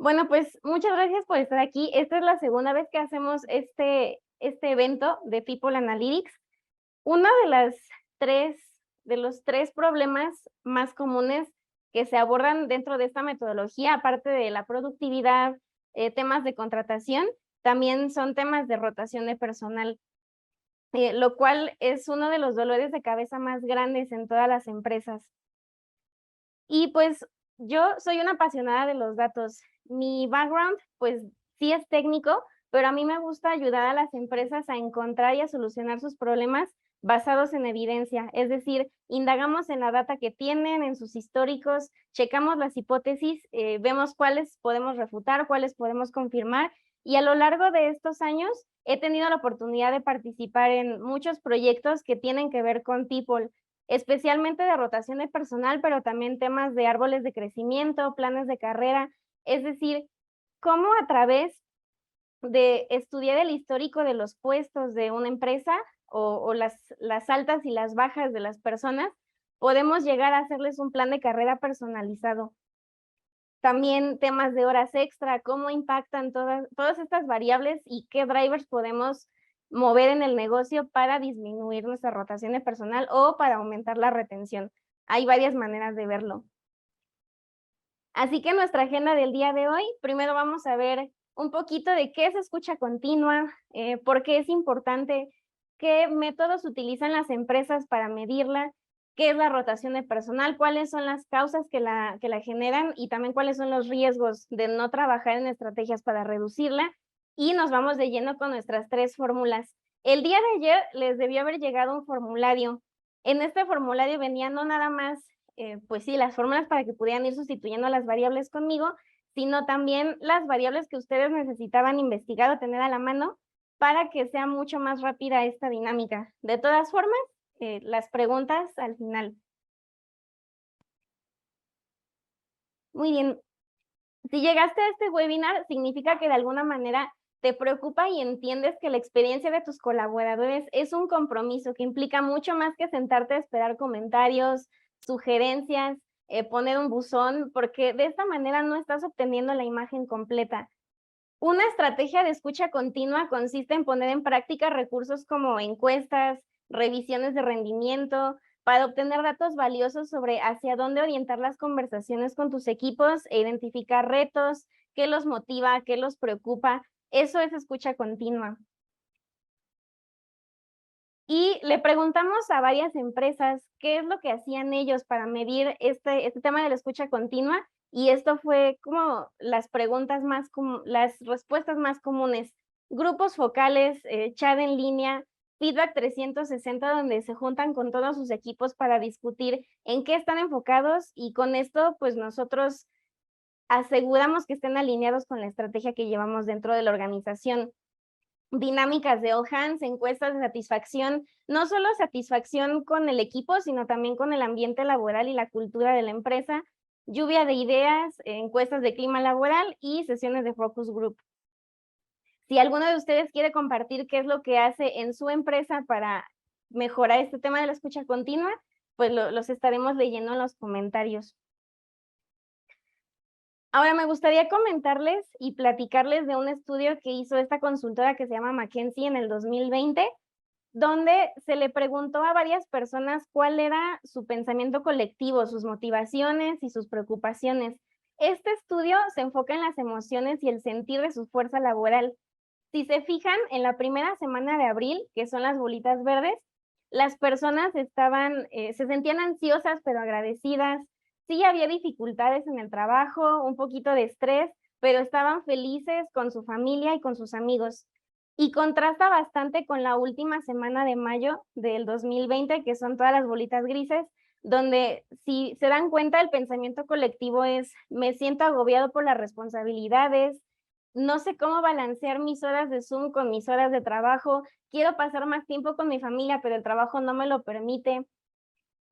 Bueno, pues muchas gracias por estar aquí. Esta es la segunda vez que hacemos este evento de People Analytics. Uno de las 3 de los 3 problemas más comunes que se abordan dentro de esta metodología, aparte de la productividad, temas de contratación, también son temas de rotación de personal, lo cual es uno de los dolores de cabeza más grandes en todas las empresas. Y pues yo soy una apasionada de los datos. Mi background, pues sí es técnico, pero a mí me gusta ayudar a las empresas a encontrar y a solucionar sus problemas basados en evidencia. Es decir, indagamos en la data que tienen, en sus históricos, checamos las hipótesis, vemos cuáles podemos refutar, cuáles podemos confirmar. Y a lo largo de estos años he tenido la oportunidad de participar en muchos proyectos que tienen que ver con People, especialmente de rotación de personal, pero también temas de árboles de crecimiento, planes de carrera. Es decir, cómo a través de estudiar el histórico de los puestos de una empresa o las altas y las bajas de las personas, podemos llegar a hacerles un plan de carrera personalizado. También temas de horas extra, cómo impactan todas estas variables y qué drivers podemos mover en el negocio para disminuir nuestra rotación de personal o para aumentar la retención. Hay varias maneras de verlo. Así que nuestra agenda del día de hoy, primero vamos a ver un poquito de qué es escucha continua, por qué es importante, qué métodos utilizan las empresas para medirla, qué es la rotación de personal, cuáles son las causas que la generan y también cuáles son los riesgos de no trabajar en estrategias para reducirla. Y nos vamos de lleno con nuestras 3 fórmulas. El día de ayer les debió haber llegado un formulario. En este formulario venían no nada más pues sí, las fórmulas para que pudieran ir sustituyendo las variables conmigo, sino también las variables que ustedes necesitaban investigar o tener a la mano para que sea mucho más rápida esta dinámica. De todas formas, las preguntas al final. Muy bien, si llegaste a este webinar, significa que de alguna manera te preocupa y entiendes que la experiencia de tus colaboradores es un compromiso que implica mucho más que sentarte a esperar comentarios, sugerencias, poner un buzón, porque de esta manera no estás obteniendo la imagen completa. Una estrategia de escucha continua consiste en poner en práctica recursos como encuestas, revisiones de rendimiento, para obtener datos valiosos sobre hacia dónde orientar las conversaciones con tus equipos e identificar retos, qué los motiva, qué los preocupa. Eso es escucha continua. Y le preguntamos a varias empresas qué es lo que hacían ellos para medir este tema de la escucha continua, y esto fue como las preguntas las respuestas más comunes. Grupos focales, chat en línea, feedback 360, donde se juntan con todos sus equipos para discutir en qué están enfocados, y con esto, pues nosotros aseguramos que estén alineados con la estrategia que llevamos dentro de la organización. Dinámicas de all hands, encuestas de satisfacción, no solo satisfacción con el equipo, sino también con el ambiente laboral y la cultura de la empresa, lluvia de ideas, encuestas de clima laboral y sesiones de focus group. Si alguno de ustedes quiere compartir qué es lo que hace en su empresa para mejorar este tema de la escucha continua, pues los estaremos leyendo en los comentarios. Ahora me gustaría comentarles y platicarles de un estudio que hizo esta consultora que se llama McKinsey en el 2020, donde se le preguntó a varias personas cuál era su pensamiento colectivo, sus motivaciones y sus preocupaciones. Este estudio se enfoca en las emociones y el sentir de su fuerza laboral. Si se fijan, en la primera semana de abril, que son las bolitas verdes, las personas se sentían ansiosas pero agradecidas. Sí había dificultades en el trabajo, un poquito de estrés, pero estaban felices con su familia y con sus amigos. Y contrasta bastante con la última semana de mayo del 2020, que son todas las bolitas grises, donde si se dan cuenta, el pensamiento colectivo es: me siento agobiado por las responsabilidades, no sé cómo balancear mis horas de Zoom con mis horas de trabajo, quiero pasar más tiempo con mi familia, pero el trabajo no me lo permite.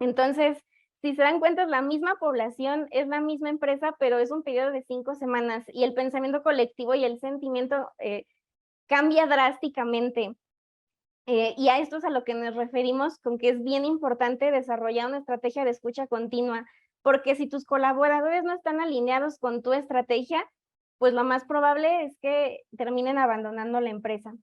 Entonces, si se dan cuenta, es la misma población, es la misma empresa, pero es un periodo de 5 semanas y el pensamiento colectivo y el sentimiento cambia drásticamente. Y a esto es a lo que nos referimos con que es bien importante desarrollar una estrategia de escucha continua, porque si tus colaboradores no están alineados con tu estrategia, pues lo más probable es que terminen abandonando la empresa.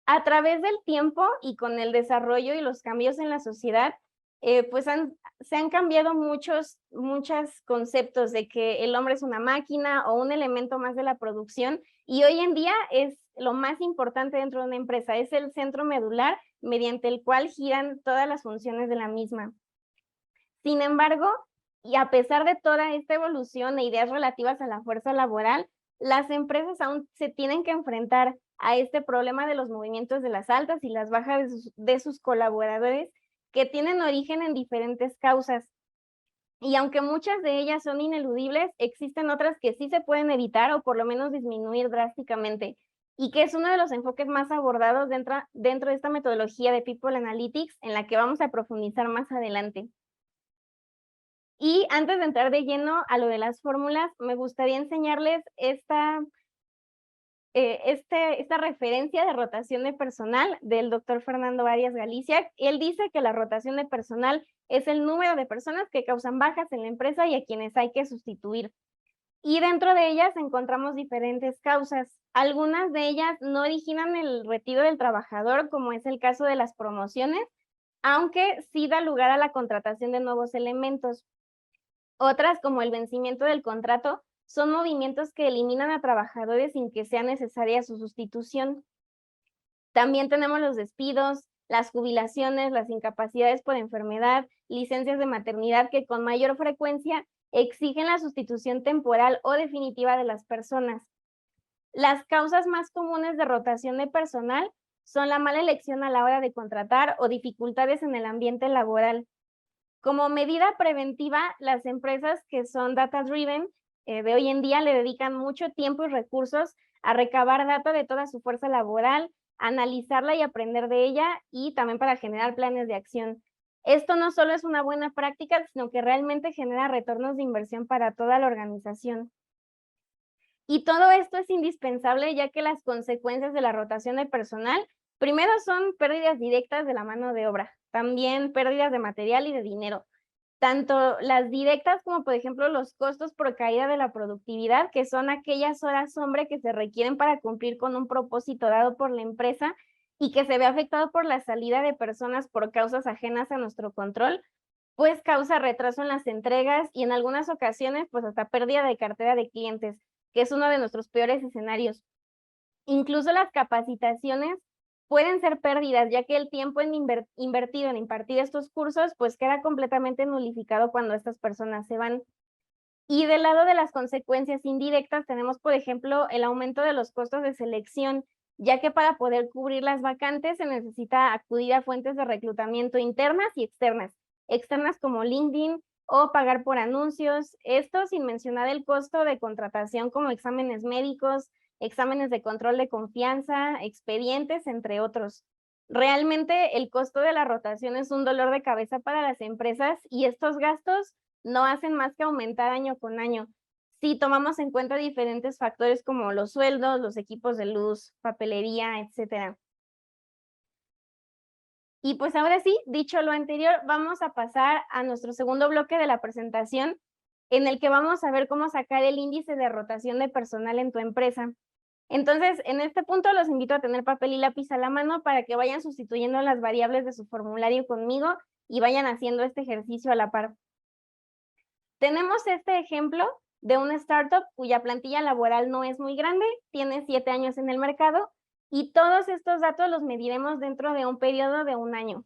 A través del tiempo y con el desarrollo y los cambios en la sociedad, pues se han cambiado muchos conceptos de que el hombre es una máquina o un elemento más de la producción, y hoy en día es lo más importante dentro de una empresa, es el centro medular mediante el cual giran todas las funciones de la misma. Sin embargo, y a pesar de toda esta evolución e ideas relativas a la fuerza laboral, las empresas aún se tienen que enfrentar a este problema de los movimientos de las altas y las bajas de sus colaboradores, que tienen origen en diferentes causas. Y aunque muchas de ellas son ineludibles, existen otras que sí se pueden evitar o por lo menos disminuir drásticamente, y que es uno de los enfoques más abordados dentro de esta metodología de People Analytics, en la que vamos a profundizar más adelante. Y antes de entrar de lleno a lo de las fórmulas, me gustaría enseñarles esta referencia de rotación de personal del doctor Fernando Arias Galicia. Él dice que la rotación de personal es el número de personas que causan bajas en la empresa y a quienes hay que sustituir. Y dentro de ellas encontramos diferentes causas. Algunas de ellas no originan el retiro del trabajador, como es el caso de las promociones, aunque sí da lugar a la contratación de nuevos elementos. Otras, como el vencimiento del contrato, son movimientos que eliminan a trabajadores sin que sea necesaria su sustitución. También tenemos los despidos, las jubilaciones, las incapacidades por enfermedad, licencias de maternidad, que con mayor frecuencia exigen la sustitución temporal o definitiva de las personas. Las causas más comunes de rotación de personal son la mala elección a la hora de contratar o dificultades en el ambiente laboral. Como medida preventiva, las empresas que son data-driven de hoy en día le dedican mucho tiempo y recursos a recabar data de toda su fuerza laboral, analizarla y aprender de ella, y también para generar planes de acción. Esto no solo es una buena práctica, sino que realmente genera retornos de inversión para toda la organización. Y todo esto es indispensable, ya que las consecuencias de la rotación de personal, primero, son pérdidas directas de la mano de obra, también pérdidas de material y de dinero. Tanto las directas como, por ejemplo, los costos por caída de la productividad, que son aquellas horas hombre que se requieren para cumplir con un propósito dado por la empresa y que se ve afectado por la salida de personas por causas ajenas a nuestro control, pues causa retraso en las entregas y en algunas ocasiones, pues hasta pérdida de cartera de clientes, que es uno de nuestros peores escenarios. Incluso las capacitaciones pueden ser pérdidas, ya que el tiempo invertido en impartir estos cursos, pues queda completamente nulificado cuando estas personas se van. Y del lado de las consecuencias indirectas tenemos, por ejemplo, el aumento de los costos de selección, ya que para poder cubrir las vacantes se necesita acudir a fuentes de reclutamiento internas y externas. Externas como LinkedIn o pagar por anuncios, esto sin mencionar el costo de contratación como exámenes médicos, exámenes de control de confianza, expedientes, entre otros. Realmente el costo de la rotación es un dolor de cabeza para las empresas, y estos gastos no hacen más que aumentar año con año. Si tomamos en cuenta diferentes factores como los sueldos, los equipos de luz, papelería, etcétera. Y pues ahora sí, dicho lo anterior, vamos a pasar a nuestro segundo bloque de la presentación, en el que vamos a ver cómo sacar el índice de rotación de personal en tu empresa. Entonces, en este punto los invito a tener papel y lápiz a la mano para que vayan sustituyendo las variables de su formulario conmigo y vayan haciendo este ejercicio a la par. Tenemos este ejemplo de una startup cuya plantilla laboral no es muy grande, tiene 7 años en el mercado, y todos estos datos los mediremos dentro de un periodo de un año.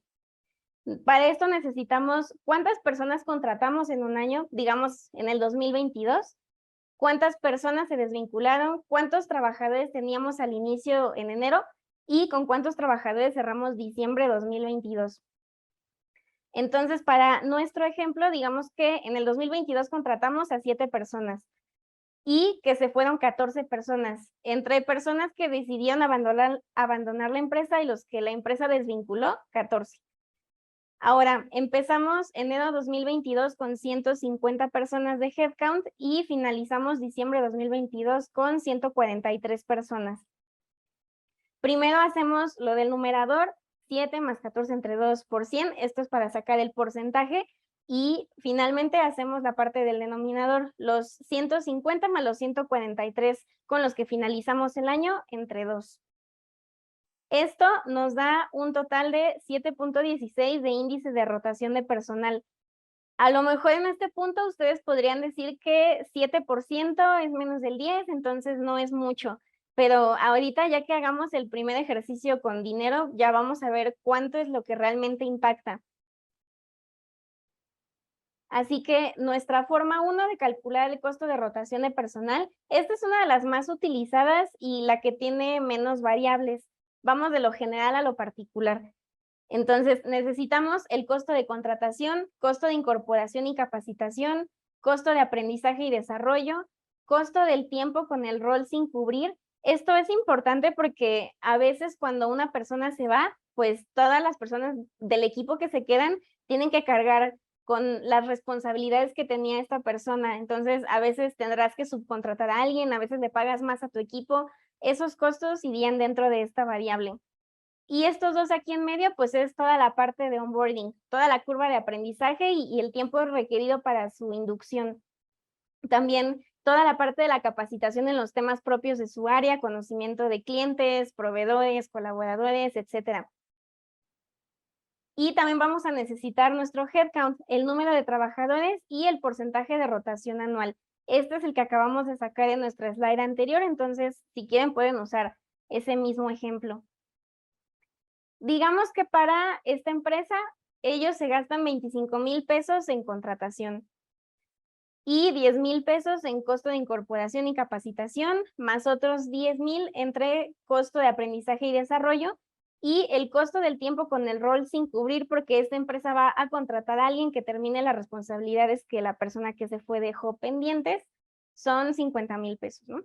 Para esto necesitamos cuántas personas contratamos en un año, digamos en el 2022, cuántas personas se desvincularon, cuántos trabajadores teníamos al inicio en enero y con cuántos trabajadores cerramos diciembre de 2022. Entonces, para nuestro ejemplo, digamos que en el 2022 contratamos a 7 personas y que se fueron 14 personas, entre personas que decidieron abandonar la empresa y los que la empresa desvinculó, 14. Ahora, empezamos enero 2022 con 150 personas de headcount y finalizamos diciembre 2022 con 143 personas. Primero hacemos lo del numerador, 7 más 14 entre 2 por 100, esto es para sacar el porcentaje, Y finalmente hacemos la parte del denominador, los 150 más los 143 con los que finalizamos el año entre 2. Esto nos da un total de 7.16 de índice de rotación de personal. A lo mejor en este punto ustedes podrían decir que 7% es menos del 10, entonces no es mucho. Pero ahorita, ya que hagamos el primer ejercicio con dinero, ya vamos a ver cuánto es lo que realmente impacta. Así que nuestra forma 1 de calcular el costo de rotación de personal, esta es una de las más utilizadas y la que tiene menos variables. Vamos de lo general a lo particular. Entonces, necesitamos el costo de contratación, costo de incorporación y capacitación, costo de aprendizaje y desarrollo, costo del tiempo con el rol sin cubrir. Esto es importante porque a veces cuando una persona se va, pues todas las personas del equipo que se quedan tienen que cargar con las responsabilidades que tenía esta persona. Entonces, a veces tendrás que subcontratar a alguien, a veces le pagas más a tu equipo. Esos costos irían dentro de esta variable. Y estos dos aquí en medio, pues es toda la parte de onboarding, toda la curva de aprendizaje y el tiempo requerido para su inducción. También toda la parte de la capacitación en los temas propios de su área, conocimiento de clientes, proveedores, colaboradores, etcétera. Y también vamos a necesitar nuestro headcount, el número de trabajadores y el porcentaje de rotación anual. Este es el que acabamos de sacar en nuestra slide anterior, entonces si quieren pueden usar ese mismo ejemplo. Digamos que para esta empresa, ellos se gastan 25,000 pesos en contratación y 10,000 pesos en costo de incorporación y capacitación, más otros 10,000 entre costo de aprendizaje y desarrollo, y el costo del tiempo con el rol sin cubrir, porque esta empresa va a contratar a alguien que termine las responsabilidades que la persona que se fue dejó pendientes, son 50,000 pesos, ¿no?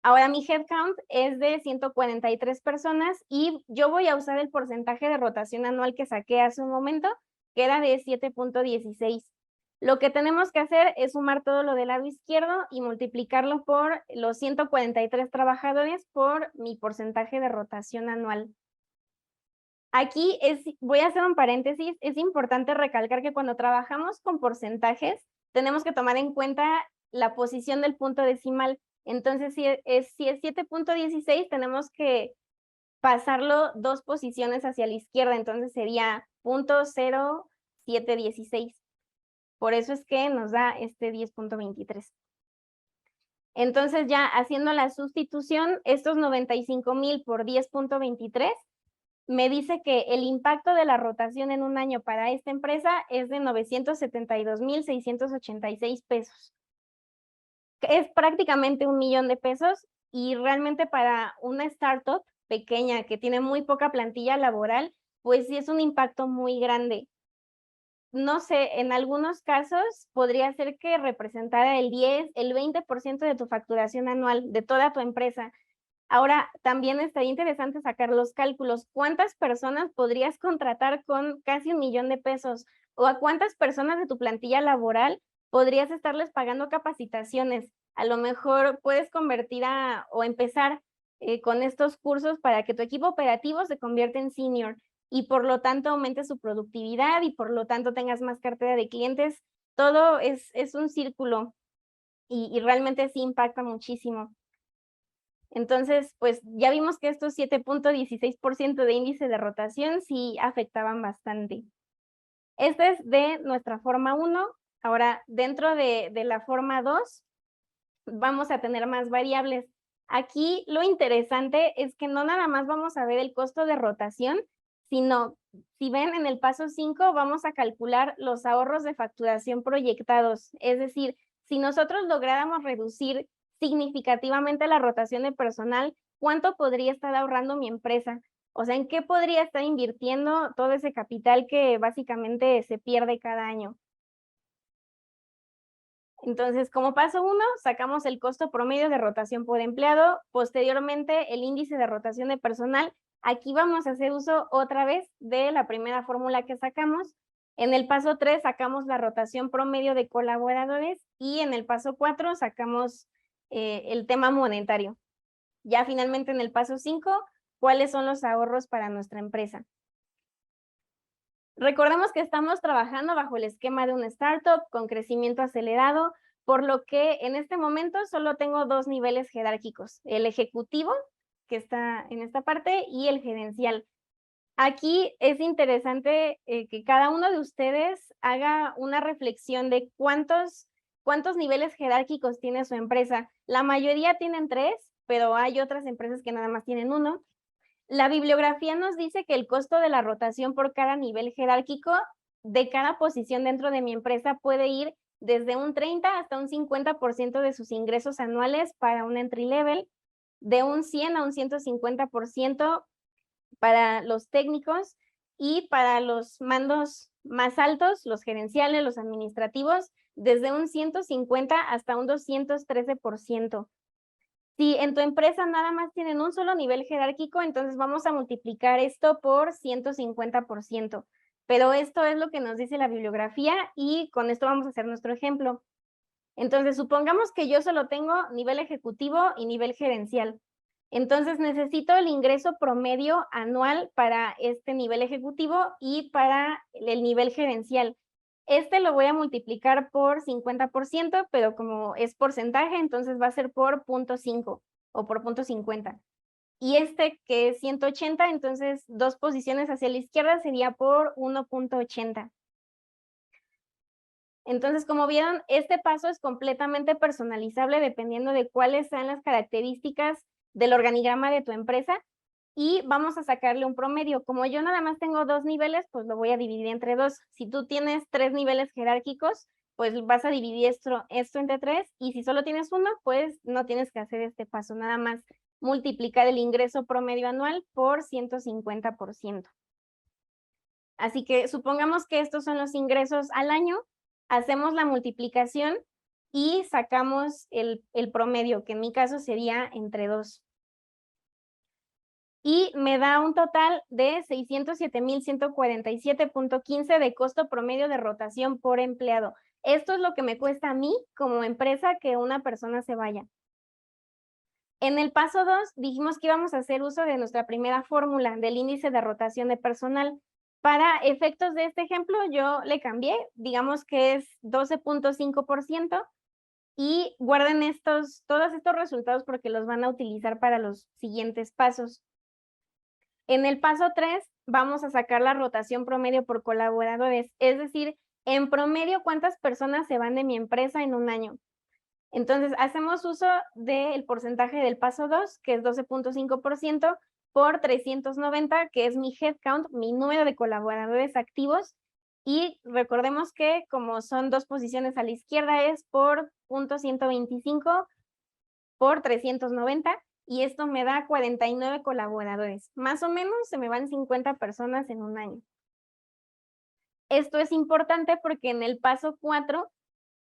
Ahora mi headcount es de 143 personas y yo voy a usar el porcentaje de rotación anual que saqué hace un momento, que era de 7.16. Lo que tenemos que hacer es sumar todo lo del lado izquierdo y multiplicarlo por los 143 trabajadores por mi porcentaje de rotación anual. Aquí voy a hacer un paréntesis, es importante recalcar que cuando trabajamos con porcentajes, tenemos que tomar en cuenta la posición del punto decimal. Entonces, si es 7.16, tenemos que pasarlo 2 posiciones hacia la izquierda, entonces sería 0.0716. Por eso es que nos da este 10.23. Entonces, ya haciendo la sustitución, estos 95,000 por 10.23 me dice que el impacto de la rotación en un año para esta empresa es de 972,686 pesos. Es prácticamente 1,000,000 de pesos y realmente para una startup pequeña que tiene muy poca plantilla laboral, pues sí es un impacto muy grande. No sé, en algunos casos podría ser que representara el 10, el 20% de tu facturación anual de toda tu empresa. Ahora, también estaría interesante sacar los cálculos. ¿Cuántas personas podrías contratar con casi 1,000,000 de pesos? ¿O a cuántas personas de tu plantilla laboral podrías estarles pagando capacitaciones? A lo mejor puedes convertir o empezar con estos cursos para que tu equipo operativo se convierta en senior y por lo tanto aumente su productividad y por lo tanto tengas más cartera de clientes. Todo es un círculo y realmente sí impacta muchísimo. Entonces, pues ya vimos que estos 7.16% de índice de rotación sí afectaban bastante. Este es de nuestra forma 1. Ahora, dentro de la forma 2, vamos a tener más variables. Aquí lo interesante es que no nada más vamos a ver el costo de rotación, sino, si ven en el paso 5, vamos a calcular los ahorros de facturación proyectados. Es decir, si nosotros lográramos reducir significativamente la rotación de personal, ¿cuánto podría estar ahorrando mi empresa? O sea, ¿en qué podría estar invirtiendo todo ese capital que básicamente se pierde cada año? Entonces, como paso 1, sacamos el costo promedio de rotación por empleado, posteriormente el índice de rotación de personal. Aquí vamos a hacer uso otra vez de la primera fórmula que sacamos. En el paso 3 sacamos la rotación promedio de colaboradores y en el paso 4 sacamos el tema monetario. Ya finalmente en el paso 5, ¿cuáles son los ahorros para nuestra empresa? Recordemos que estamos trabajando bajo el esquema de una startup con crecimiento acelerado, por lo que en este momento solo tengo 2 niveles jerárquicos, el ejecutivo, que está en esta parte, y el gerencial. Aquí es interesante que cada uno de ustedes haga una reflexión de cuántos niveles jerárquicos tiene su empresa. La mayoría tienen 3, pero hay otras empresas que nada más tienen 1. La bibliografía nos dice que el costo de la rotación por cada nivel jerárquico de cada posición dentro de mi empresa puede ir desde un 30 hasta un 50% de sus ingresos anuales para un entry level, de un 100 a un 150% para los técnicos, y para los mandos más altos, los gerenciales, los administrativos, desde un 150 hasta un 213%. Si en tu empresa nada más tienen un solo nivel jerárquico, entonces vamos a multiplicar esto por 150%. Pero esto es lo que nos dice la bibliografía y con esto vamos a hacer nuestro ejemplo. Entonces, supongamos que yo solo tengo nivel ejecutivo y nivel gerencial. Entonces, necesito el ingreso promedio anual para este nivel ejecutivo y para el nivel gerencial. Este lo voy a multiplicar por 50%, pero como es porcentaje, entonces va a ser por 0.5 o por 0.50. Y este que es 180, entonces 2 posiciones hacia la izquierda sería por 1.80. Entonces, como vieron, este paso es completamente personalizable dependiendo de cuáles sean las características del organigrama de tu empresa, y vamos a sacarle un promedio. Como yo nada más tengo 2 niveles, pues lo voy a dividir entre 2. Si tú tienes 3 niveles jerárquicos, pues vas a dividir esto entre 3, y si solo tienes uno, pues no tienes que hacer este paso, nada más multiplicar el ingreso promedio anual por 150%. Así que supongamos que estos son los ingresos al año, hacemos la multiplicación y sacamos el promedio, que en mi caso sería entre 2. Y me da un total de 607,147.15 de costo promedio de rotación por empleado. Esto es lo que me cuesta a mí como empresa que una persona se vaya. En el paso 2 dijimos que íbamos a hacer uso de nuestra primera fórmula del índice de rotación de personal. Para efectos de este ejemplo, yo le cambié, digamos que es 12.5%, y guarden todos estos resultados porque los van a utilizar para los siguientes pasos. En el paso 3 vamos a sacar la rotación promedio por colaboradores, es decir, en promedio, ¿cuántas personas se van de mi empresa en un año? Entonces, hacemos uso del porcentaje del paso 2, que es 12.5%, por 390, que es mi headcount, mi número de colaboradores activos. Y recordemos que como son 2 posiciones a la izquierda, es por 0.125 por 390, y esto me da 49 colaboradores. Más o menos se me van 50 personas en un año. Esto es importante porque en el paso 4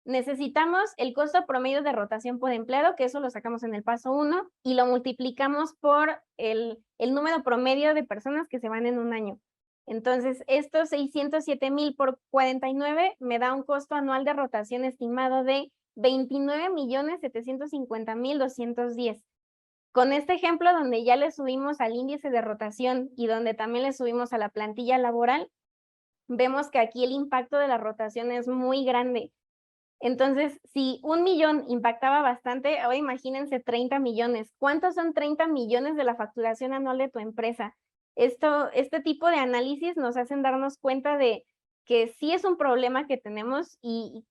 necesitamos el costo promedio de rotación por empleado, que eso lo sacamos en el paso 1, y lo multiplicamos por el número promedio de personas que se van en un año. Entonces, estos 607,000 por 49 me da un costo anual de rotación estimado de 29,750,210. Con este ejemplo, donde ya le subimos al índice de rotación y donde también le subimos a la plantilla laboral, vemos que aquí el impacto de la rotación es muy grande. Entonces, si 1 millón impactaba bastante, ahora imagínense 30 millones. ¿Cuántos son 30 millones de la facturación anual de tu empresa? Este tipo de análisis nos hacen darnos cuenta de que sí es un problema que tenemos y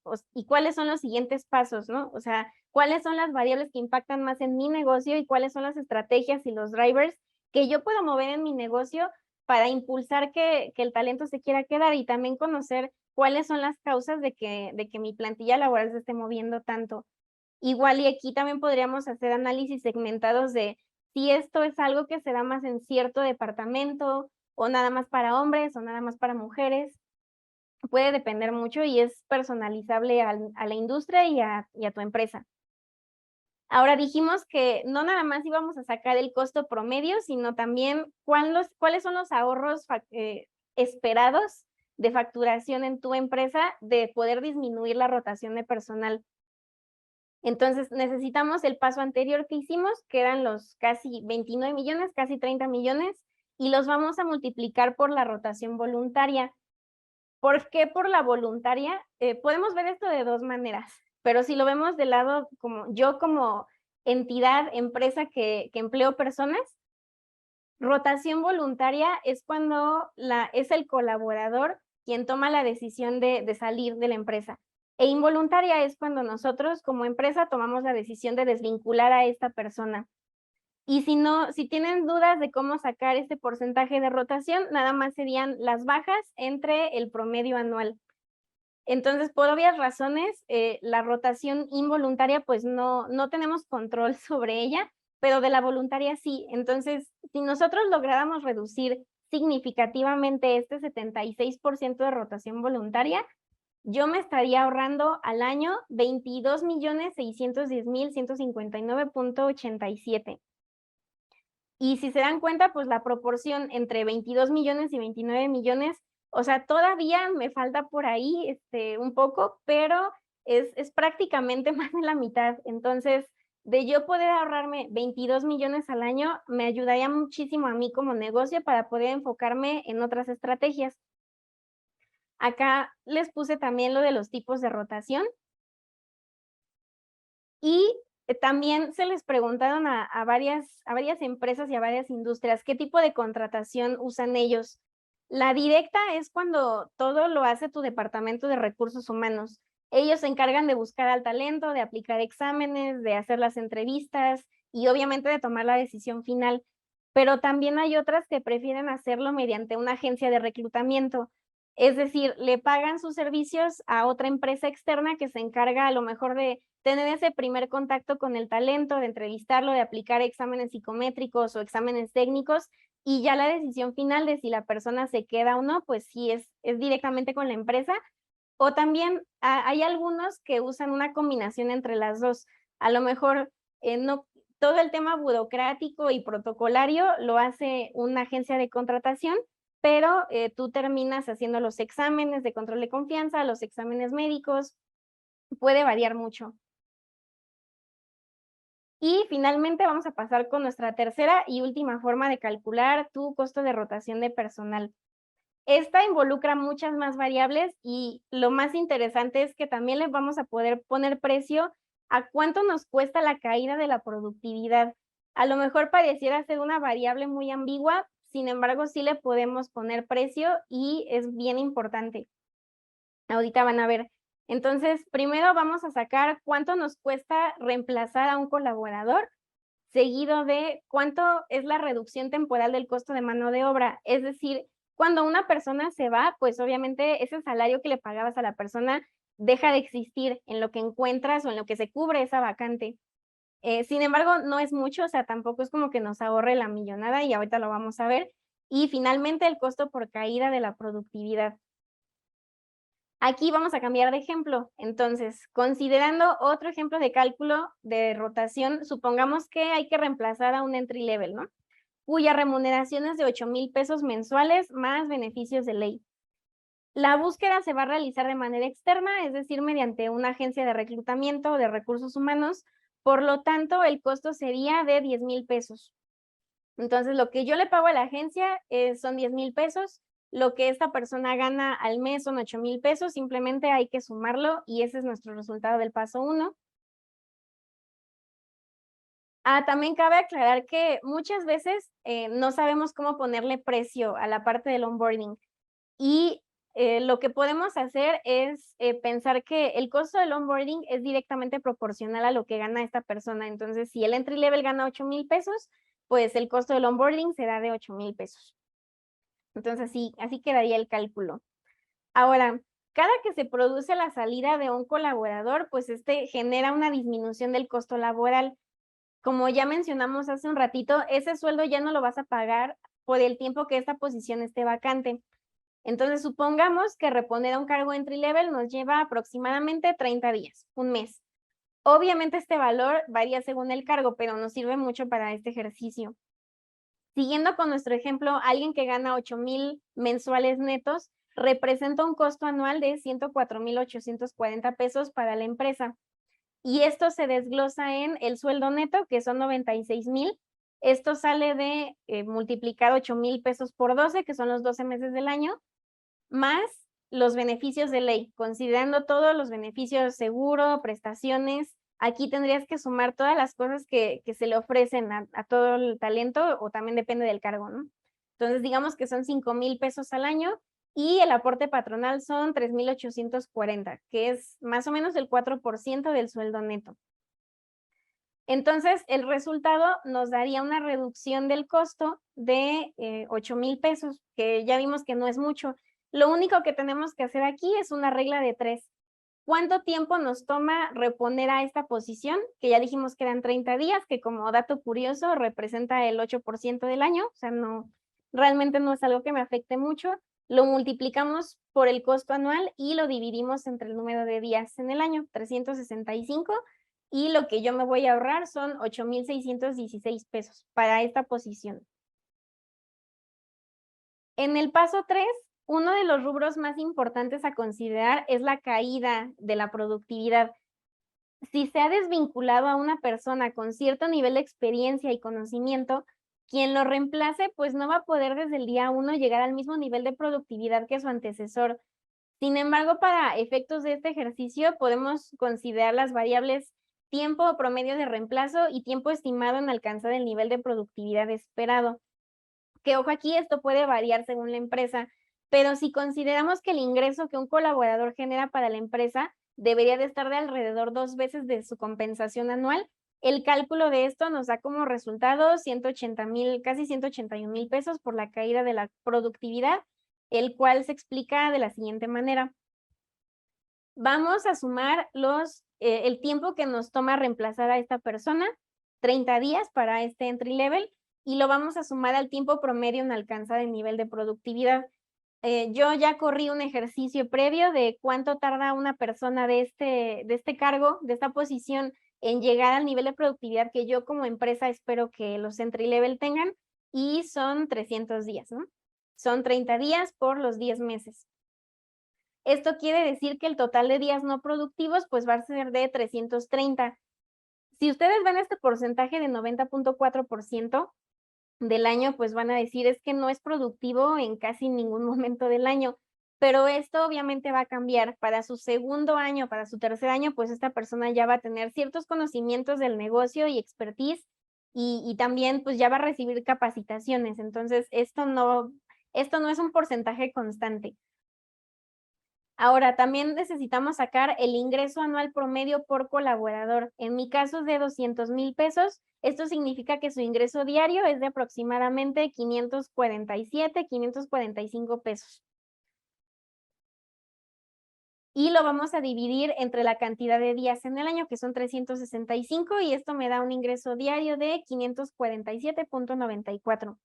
cuáles son los siguientes pasos, ¿no? O sea, cuáles son las variables que impactan más en mi negocio y cuáles son las estrategias y los drivers que yo puedo mover en mi negocio para impulsar que el talento se quiera quedar, y también conocer cuáles son las causas de que mi plantilla laboral se esté moviendo tanto. Igual y aquí también podríamos hacer análisis segmentados de si esto es algo que se da más en cierto departamento, o nada más para hombres, o nada más para mujeres. Puede depender mucho y es personalizable a la industria y a tu empresa. Ahora dijimos que no nada más íbamos a sacar el costo promedio, sino también cuáles son los ahorros esperados de facturación en tu empresa de poder disminuir la rotación de personal. Entonces, necesitamos el paso anterior que hicimos, que eran los casi 29 millones, casi 30 millones, y los vamos a multiplicar por la rotación voluntaria. ¿Por qué por la voluntaria? Podemos ver esto de dos maneras, pero si lo vemos del lado como yo como entidad, empresa que empleo personas, rotación voluntaria es cuando es el colaborador quien toma la decisión de salir de la empresa. E involuntaria es cuando nosotros como empresa tomamos la decisión de desvincular a esta persona. Y si tienen dudas de cómo sacar este porcentaje de rotación, nada más serían las bajas entre el promedio anual. Entonces, por obvias razones, la rotación involuntaria, pues no tenemos control sobre ella, pero de la voluntaria sí. Entonces, si nosotros lográramos reducir significativamente este 76% de rotación voluntaria, yo me estaría ahorrando al año 22.610.159.87. Y si se dan cuenta, pues la proporción entre 22 millones y 29 millones, o sea, todavía me falta por ahí un poco, pero es prácticamente más de la mitad. Entonces, de yo poder ahorrarme 22 millones al año, me ayudaría muchísimo a mí como negocio para poder enfocarme en otras estrategias. Acá les puse también lo de los tipos de rotación. Y también se les preguntaron a varias empresas y a varias industrias qué tipo de contratación usan ellos. La directa es cuando todo lo hace tu departamento de recursos humanos. Ellos se encargan de buscar al talento, de aplicar exámenes, de hacer las entrevistas y obviamente de tomar la decisión final. Pero también hay otras que prefieren hacerlo mediante una agencia de reclutamiento. Es decir, le pagan sus servicios a otra empresa externa que se encarga a lo mejor de tener ese primer contacto con el talento, de entrevistarlo, de aplicar exámenes psicométricos o exámenes técnicos, y ya la decisión final de si la persona se queda o no, pues sí es directamente con la empresa. O también hay algunos que usan una combinación entre las dos. A lo mejor no todo el tema burocrático y protocolario lo hace una agencia de contratación, pero tú terminas haciendo los exámenes de control de confianza, los exámenes médicos, puede variar mucho. Y finalmente vamos a pasar con nuestra tercera y última forma de calcular tu costo de rotación de personal. Esta involucra muchas más variables y lo más interesante es que también le vamos a poder poner precio a cuánto nos cuesta la caída de la productividad. A lo mejor pareciera ser una variable muy ambigua, sin embargo sí le podemos poner precio y es bien importante. Ahorita van a ver. Entonces, primero vamos a sacar cuánto nos cuesta reemplazar a un colaborador, seguido de cuánto es la reducción temporal del costo de mano de obra. Es decir, cuando una persona se va, pues obviamente ese salario que le pagabas a la persona deja de existir en lo que encuentras o en lo que se cubre esa vacante. Sin embargo, no es mucho, o sea, tampoco es como que nos ahorre la millonada y ahorita lo vamos a ver. Y finalmente el costo por caída de la productividad. Aquí vamos a cambiar de ejemplo. Entonces, considerando otro ejemplo de cálculo de rotación, supongamos que hay que reemplazar a un entry level, ¿no? Cuya remuneración es de 8,000 pesos mensuales más beneficios de ley. La búsqueda se va a realizar de manera externa, es decir, mediante una agencia de reclutamiento o de recursos humanos. Por lo tanto, el costo sería de 10,000 pesos. Entonces, lo que yo le pago a la agencia son 10,000 pesos. Lo que esta persona gana al mes son 8,000 pesos. Simplemente hay que sumarlo y ese es nuestro resultado del paso 1. También cabe aclarar que muchas veces no sabemos cómo ponerle precio a la parte del onboarding. Y lo que podemos hacer es pensar que el costo del onboarding es directamente proporcional a lo que gana esta persona. Entonces, si el entry level gana 8,000 pesos, pues el costo del onboarding será de 8,000 pesos. Entonces, así quedaría el cálculo. Ahora, cada que se produce la salida de un colaborador, pues genera una disminución del costo laboral. Como ya mencionamos hace un ratito, ese sueldo ya no lo vas a pagar por el tiempo que esta posición esté vacante. Entonces, supongamos que reponer a un cargo entry level nos lleva aproximadamente 30 días, un mes. Obviamente este valor varía según el cargo, pero nos sirve mucho para este ejercicio. Siguiendo con nuestro ejemplo, alguien que gana 8,000 mensuales netos representa un costo anual de 104,840 pesos para la empresa. Y esto se desglosa en el sueldo neto, que son 96,000. Esto sale de multiplicar 8,000 pesos por 12, que son los 12 meses del año, más los beneficios de ley, considerando todos los beneficios, seguro, prestaciones. Aquí tendrías que sumar todas las cosas que se le ofrecen a todo el talento, o también depende del cargo, ¿no? Entonces, digamos que son 5,000 pesos al año y el aporte patronal son 3,840, que es más o menos el 4% del sueldo neto. Entonces, el resultado nos daría una reducción del costo de 8,000 pesos, que ya vimos que no es mucho. Lo único que tenemos que hacer aquí es una regla de 3. ¿Cuánto tiempo nos toma reponer a esta posición? Que ya dijimos que eran 30 días, que como dato curioso representa el 8% del año, o sea, no, realmente no es algo que me afecte mucho. Lo multiplicamos por el costo anual y lo dividimos entre el número de días en el año, 365, y lo que yo me voy a ahorrar son 8,616 pesos para esta posición. En el paso 3, uno de los rubros más importantes a considerar es la caída de la productividad. Si se ha desvinculado a una persona con cierto nivel de experiencia y conocimiento, quien lo reemplace, pues no va a poder desde el día 1 llegar al mismo nivel de productividad que su antecesor. Sin embargo, para efectos de este ejercicio, podemos considerar las variables tiempo promedio de reemplazo y tiempo estimado en alcanzar el nivel de productividad esperado. Que ojo aquí, esto puede variar según la empresa, pero si consideramos que el ingreso que un colaborador genera para la empresa debería de estar de alrededor 2 veces de su compensación anual, el cálculo de esto nos da como resultado 180,000, casi 181,000 pesos por la caída de la productividad, el cual se explica de la siguiente manera. Vamos a sumar el tiempo que nos toma reemplazar a esta persona, 30 días para este entry level, y lo vamos a sumar al tiempo promedio en alcanzar el nivel de productividad. Yo ya corrí un ejercicio previo de cuánto tarda una persona de este cargo, de esta posición, en llegar al nivel de productividad que yo como empresa espero que los entry level tengan, y son 300 días, ¿no? Son 30 días por los 10 meses. Esto quiere decir que el total de días no productivos, pues va a ser de 330. Si ustedes ven este porcentaje de 90,4% del año, pues van a decir, es que no es productivo en casi ningún momento del año. Pero esto obviamente va a cambiar. Para su segundo año, para su tercer año, pues esta persona ya va a tener ciertos conocimientos del negocio y expertise, y también pues ya va a recibir capacitaciones. Entonces, esto no es un porcentaje constante. Ahora, también necesitamos sacar el ingreso anual promedio por colaborador. En mi caso es de 200,000 pesos. Esto significa que su ingreso diario es de aproximadamente 547, 545 pesos. Y lo vamos a dividir entre la cantidad de días en el año, que son 365, y esto me da un ingreso diario de 547,94.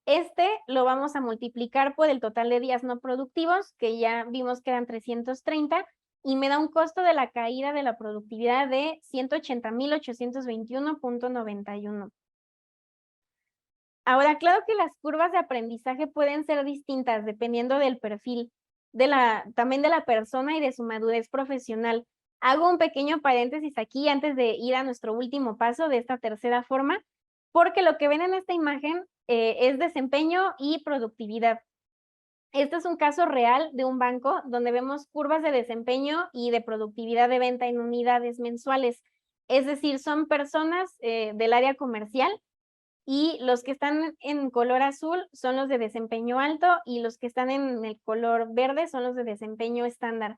Este lo vamos a multiplicar por el total de días no productivos, que ya vimos que eran 330, y me da un costo de la caída de la productividad de 180,821,91. Ahora, claro que las curvas de aprendizaje pueden ser distintas dependiendo del perfil, también de la persona y de su madurez profesional. Hago un pequeño paréntesis aquí antes de ir a nuestro último paso de esta tercera forma, porque lo que ven en esta imagen es desempeño y productividad. Este es un caso real de un banco donde vemos curvas de desempeño y de productividad de venta en unidades mensuales. Es decir, son personas del área comercial, y los que están en color azul son los de desempeño alto y los que están en el color verde son los de desempeño estándar.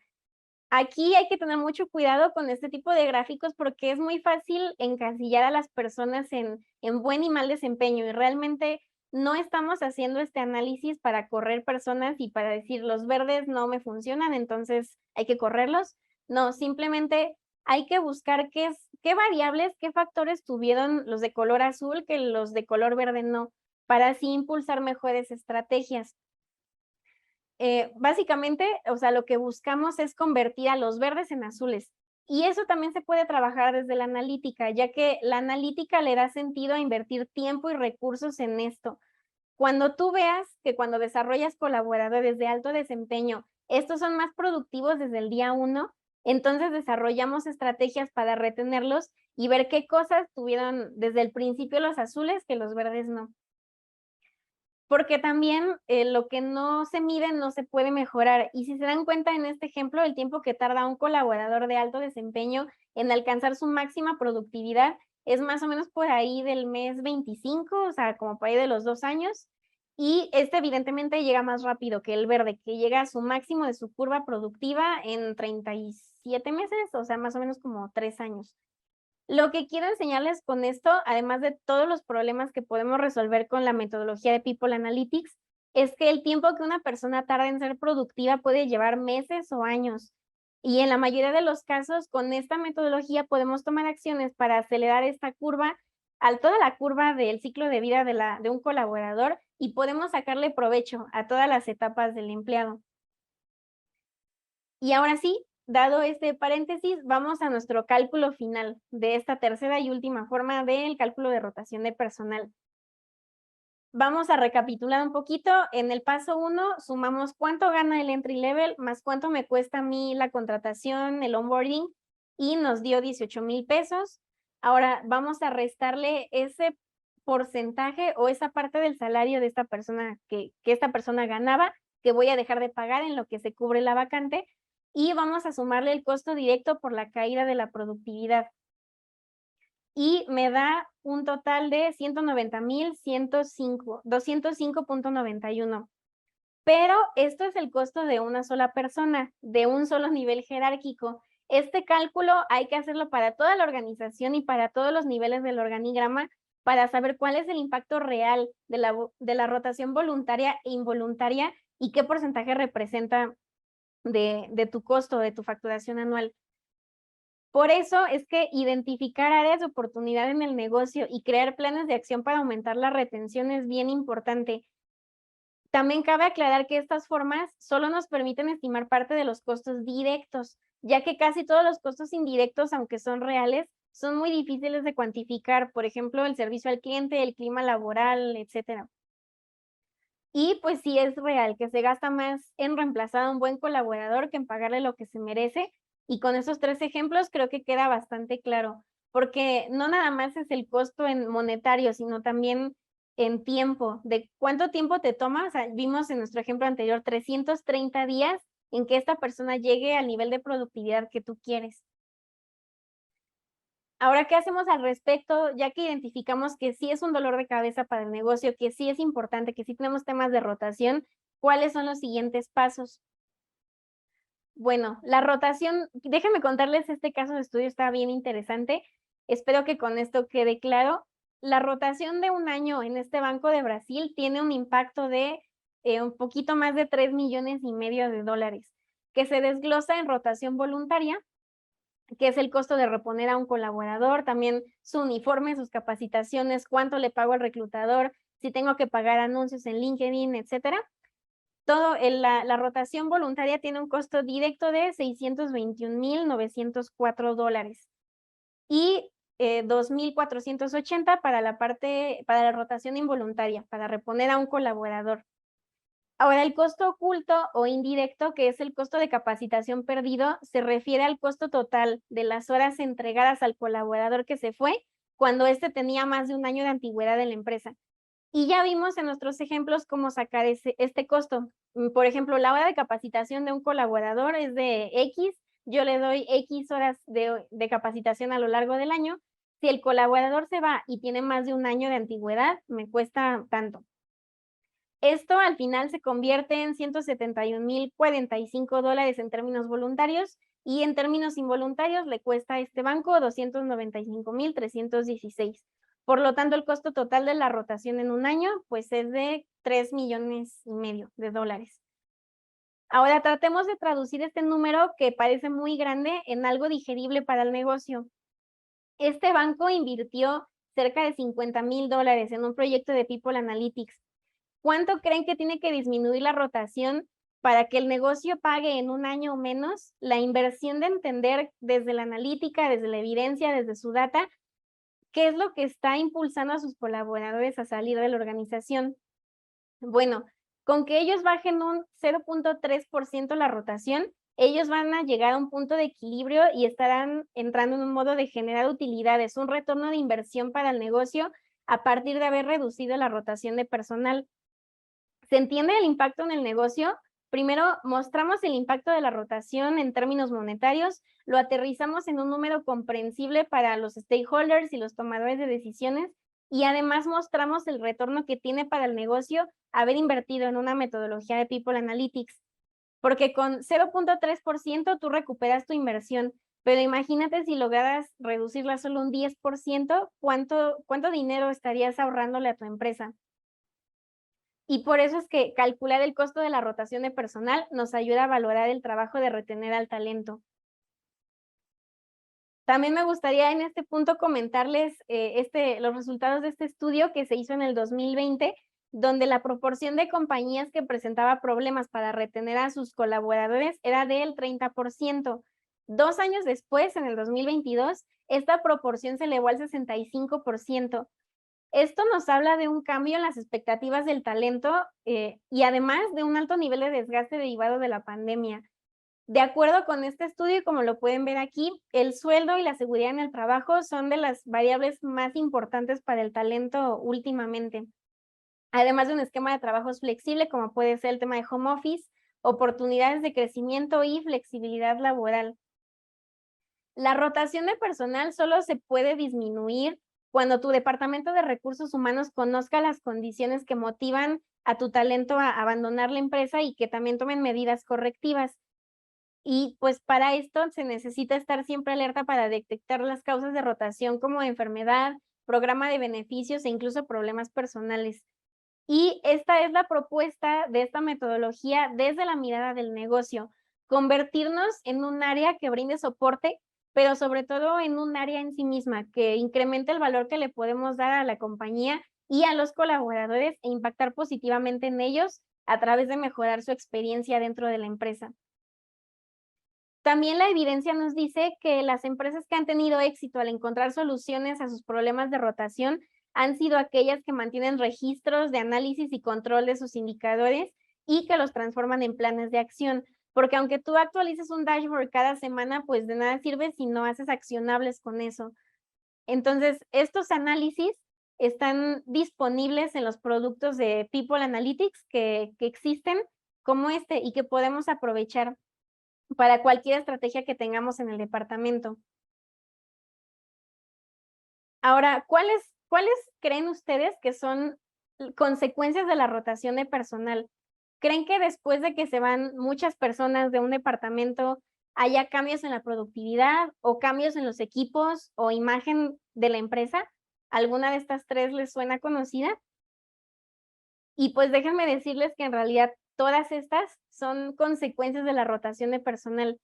Aquí hay que tener mucho cuidado con este tipo de gráficos porque es muy fácil encasillar a las personas en buen y mal desempeño, y realmente no estamos haciendo este análisis para correr personas y para decir los verdes no me funcionan, entonces hay que correrlos. No, simplemente hay que buscar qué variables, qué factores tuvieron los de color azul que los de color verde no, para así impulsar mejores estrategias. Básicamente, o sea, lo que buscamos es convertir a los verdes en azules. Y eso también se puede trabajar desde la analítica, ya que la analítica le da sentido a invertir tiempo y recursos en esto. Cuando tú veas que cuando desarrollas colaboradores de alto desempeño, estos son más productivos desde el día 1, entonces desarrollamos estrategias para retenerlos y ver qué cosas tuvieron desde el principio los azules que los verdes no. porque también lo que no se mide no se puede mejorar. Y si se dan cuenta en este ejemplo, el tiempo que tarda un colaborador de alto desempeño en alcanzar su máxima productividad es más o menos por ahí del mes 25, o sea, como por ahí de los 2 años. Y este evidentemente llega más rápido que el verde, que llega a su máximo de su curva productiva en 37 meses, o sea, más o menos como 3 años. Lo que quiero enseñarles con esto, además de todos los problemas que podemos resolver con la metodología de People Analytics, es que el tiempo que una persona tarda en ser productiva puede llevar meses o años. Y en la mayoría de los casos, con esta metodología podemos tomar acciones para acelerar esta curva, toda la curva del ciclo de vida de un colaborador, y podemos sacarle provecho a todas las etapas del empleado. Y ahora sí, dado este paréntesis, vamos a nuestro cálculo final de esta tercera y última forma del cálculo de rotación de personal. Vamos a recapitular un poquito. En el paso 1, sumamos cuánto gana el entry level más cuánto me cuesta a mí la contratación, el onboarding, y nos dio 18,000 pesos. Ahora vamos a restarle ese porcentaje o esa parte del salario de esta persona que esta persona ganaba, que voy a dejar de pagar en lo que se cubre la vacante, y vamos a sumarle el costo directo por la caída de la productividad. Y me da un total de 190,105, 205.91. Pero esto es el costo de una sola persona, de un solo nivel jerárquico. Este cálculo hay que hacerlo para toda la organización y para todos los niveles del organigrama para saber cuál es el impacto real de la rotación voluntaria e involuntaria y qué porcentaje representa de tu costo, de tu facturación anual. Por eso es que identificar áreas de oportunidad en el negocio y crear planes de acción para aumentar la retención es bien importante. También cabe aclarar que estas formas solo nos permiten estimar parte de los costos directos, ya que casi todos los costos indirectos, aunque son reales, son muy difíciles de cuantificar, por ejemplo, el servicio al cliente, el clima laboral, etcétera. Y pues sí es real que se gasta más en reemplazar a un buen colaborador que en pagarle lo que se merece. Y con esos 3 ejemplos creo que queda bastante claro, porque no nada más es el costo en monetario, sino también en tiempo, de cuánto tiempo te toma. O sea, vimos en nuestro ejemplo anterior 330 días en que esta persona llegue al nivel de productividad que tú quieres. Ahora, ¿qué hacemos al respecto? Ya que identificamos que sí es un dolor de cabeza para el negocio, que sí es importante, que sí tenemos temas de rotación, ¿cuáles son los siguientes pasos? Bueno, la rotación, déjenme contarles este caso de estudio, está bien interesante. Espero que con esto quede claro. La rotación de un año en este Banco de Brasil tiene un impacto de un poquito más de 3,5 millones de dólares, que se desglosa en rotación voluntaria, que es el costo de reponer a un colaborador, también su uniforme, sus capacitaciones, cuánto le pago al reclutador, si tengo que pagar anuncios en LinkedIn, etcétera. Todo la rotación voluntaria tiene un costo directo de 621,904 dólares y 2,480 para para la rotación involuntaria, para reponer a un colaborador. Ahora, el costo oculto o indirecto, que es el costo de capacitación perdido, se refiere al costo total de las horas entregadas al colaborador que se fue cuando éste tenía más de un año de antigüedad en la empresa. Y ya vimos en nuestros ejemplos cómo sacar este costo. Por ejemplo, la hora de capacitación de un colaborador es de X, yo le doy X horas de capacitación a lo largo del año. Si el colaborador se va y tiene más de un año de antigüedad, me cuesta tanto. Esto al final se convierte en 171,045 dólares en términos voluntarios y en términos involuntarios le cuesta a este banco 295,316. Por lo tanto, el costo total de la rotación en un año pues es de 3,5 millones de dólares. Ahora tratemos de traducir este número que parece muy grande en algo digerible para el negocio. Este banco invirtió cerca de 50,000 dólares en un proyecto de People Analytics. ¿Cuánto creen que tiene que disminuir la rotación para que el negocio pague en un año o menos la inversión de entender desde la analítica, desde la evidencia, desde su data, qué es lo que está impulsando a sus colaboradores a salir de la organización? Bueno, con que ellos bajen un 0,3% la rotación, ellos van a llegar a un punto de equilibrio y estarán entrando en un modo de generar utilidades, un retorno de inversión para el negocio a partir de haber reducido la rotación de personal. Se entiende el impacto en el negocio. Primero mostramos el impacto de la rotación en términos monetarios, lo aterrizamos en un número comprensible para los stakeholders y los tomadores de decisiones, y además mostramos el retorno que tiene para el negocio haber invertido en una metodología de People Analytics. Porque con 0.3% tú recuperas tu inversión, pero imagínate si lograras reducirla solo un 10%, ¿cuánto dinero estarías ahorrándole a tu empresa? Y por eso es que calcular el costo de la rotación de personal nos ayuda a valorar el trabajo de retener al talento. También me gustaría en este punto comentarles los resultados de este estudio que se hizo en el 2020, donde la proporción de compañías que presentaba problemas para retener a sus colaboradores era del 30%. 2 años después, en el 2022, esta proporción se elevó al 65%. Esto nos habla de un cambio en las expectativas del talento y además de un alto nivel de desgaste derivado de la pandemia. De acuerdo con este estudio, y como lo pueden ver aquí, el sueldo y la seguridad en el trabajo son de las variables más importantes para el talento últimamente. Además de un esquema de trabajos flexible, como puede ser el tema de home office, oportunidades de crecimiento y flexibilidad laboral. La rotación de personal solo se puede disminuir cuando tu departamento de recursos humanos conozca las condiciones que motivan a tu talento a abandonar la empresa y que también tomen medidas correctivas. Y pues para esto se necesita estar siempre alerta para detectar las causas de rotación como enfermedad, programa de beneficios e incluso problemas personales. Y esta es la propuesta de esta metodología desde la mirada del negocio, convertirnos en un área que brinde soporte, pero sobre todo en un área en sí misma, que incremente el valor que le podemos dar a la compañía y a los colaboradores e impactar positivamente en ellos a través de mejorar su experiencia dentro de la empresa. También la evidencia nos dice que las empresas que han tenido éxito al encontrar soluciones a sus problemas de rotación han sido aquellas que mantienen registros de análisis y control de sus indicadores y que los transforman en planes de acción. Porque aunque tú actualices un dashboard cada semana, pues de nada sirve si no haces accionables con eso. Entonces, estos análisis están disponibles en los productos de People Analytics que existen como este y que podemos aprovechar para cualquier estrategia que tengamos en el departamento. Ahora, ¿cuáles creen ustedes que son consecuencias de la rotación de personal? ¿Creen que después de que se van muchas personas de un departamento haya cambios en la productividad o cambios en los equipos o imagen de la empresa? ¿Alguna de estas tres les suena conocida? Y pues déjenme decirles que en realidad todas estas son consecuencias de la rotación de personal.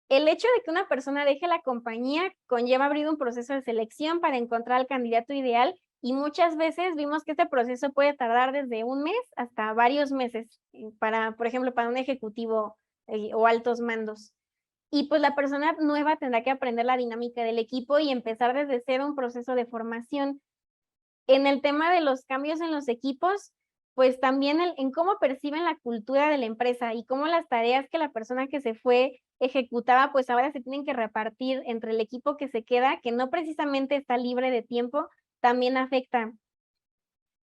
El hecho de que una persona deje la compañía conlleva abrir un proceso de selección para encontrar al candidato ideal y muchas veces vimos que este proceso puede tardar desde un mes hasta varios meses para, por ejemplo, para un ejecutivo o altos mandos. Y pues la persona nueva tendrá que aprender la dinámica del equipo y empezar desde cero un proceso de formación. En el tema de los cambios en los equipos, pues también en cómo perciben la cultura de la empresa y cómo las tareas que la persona que se fue ejecutaba, pues ahora se tienen que repartir entre el equipo que se queda, que no precisamente está libre de tiempo, también afecta.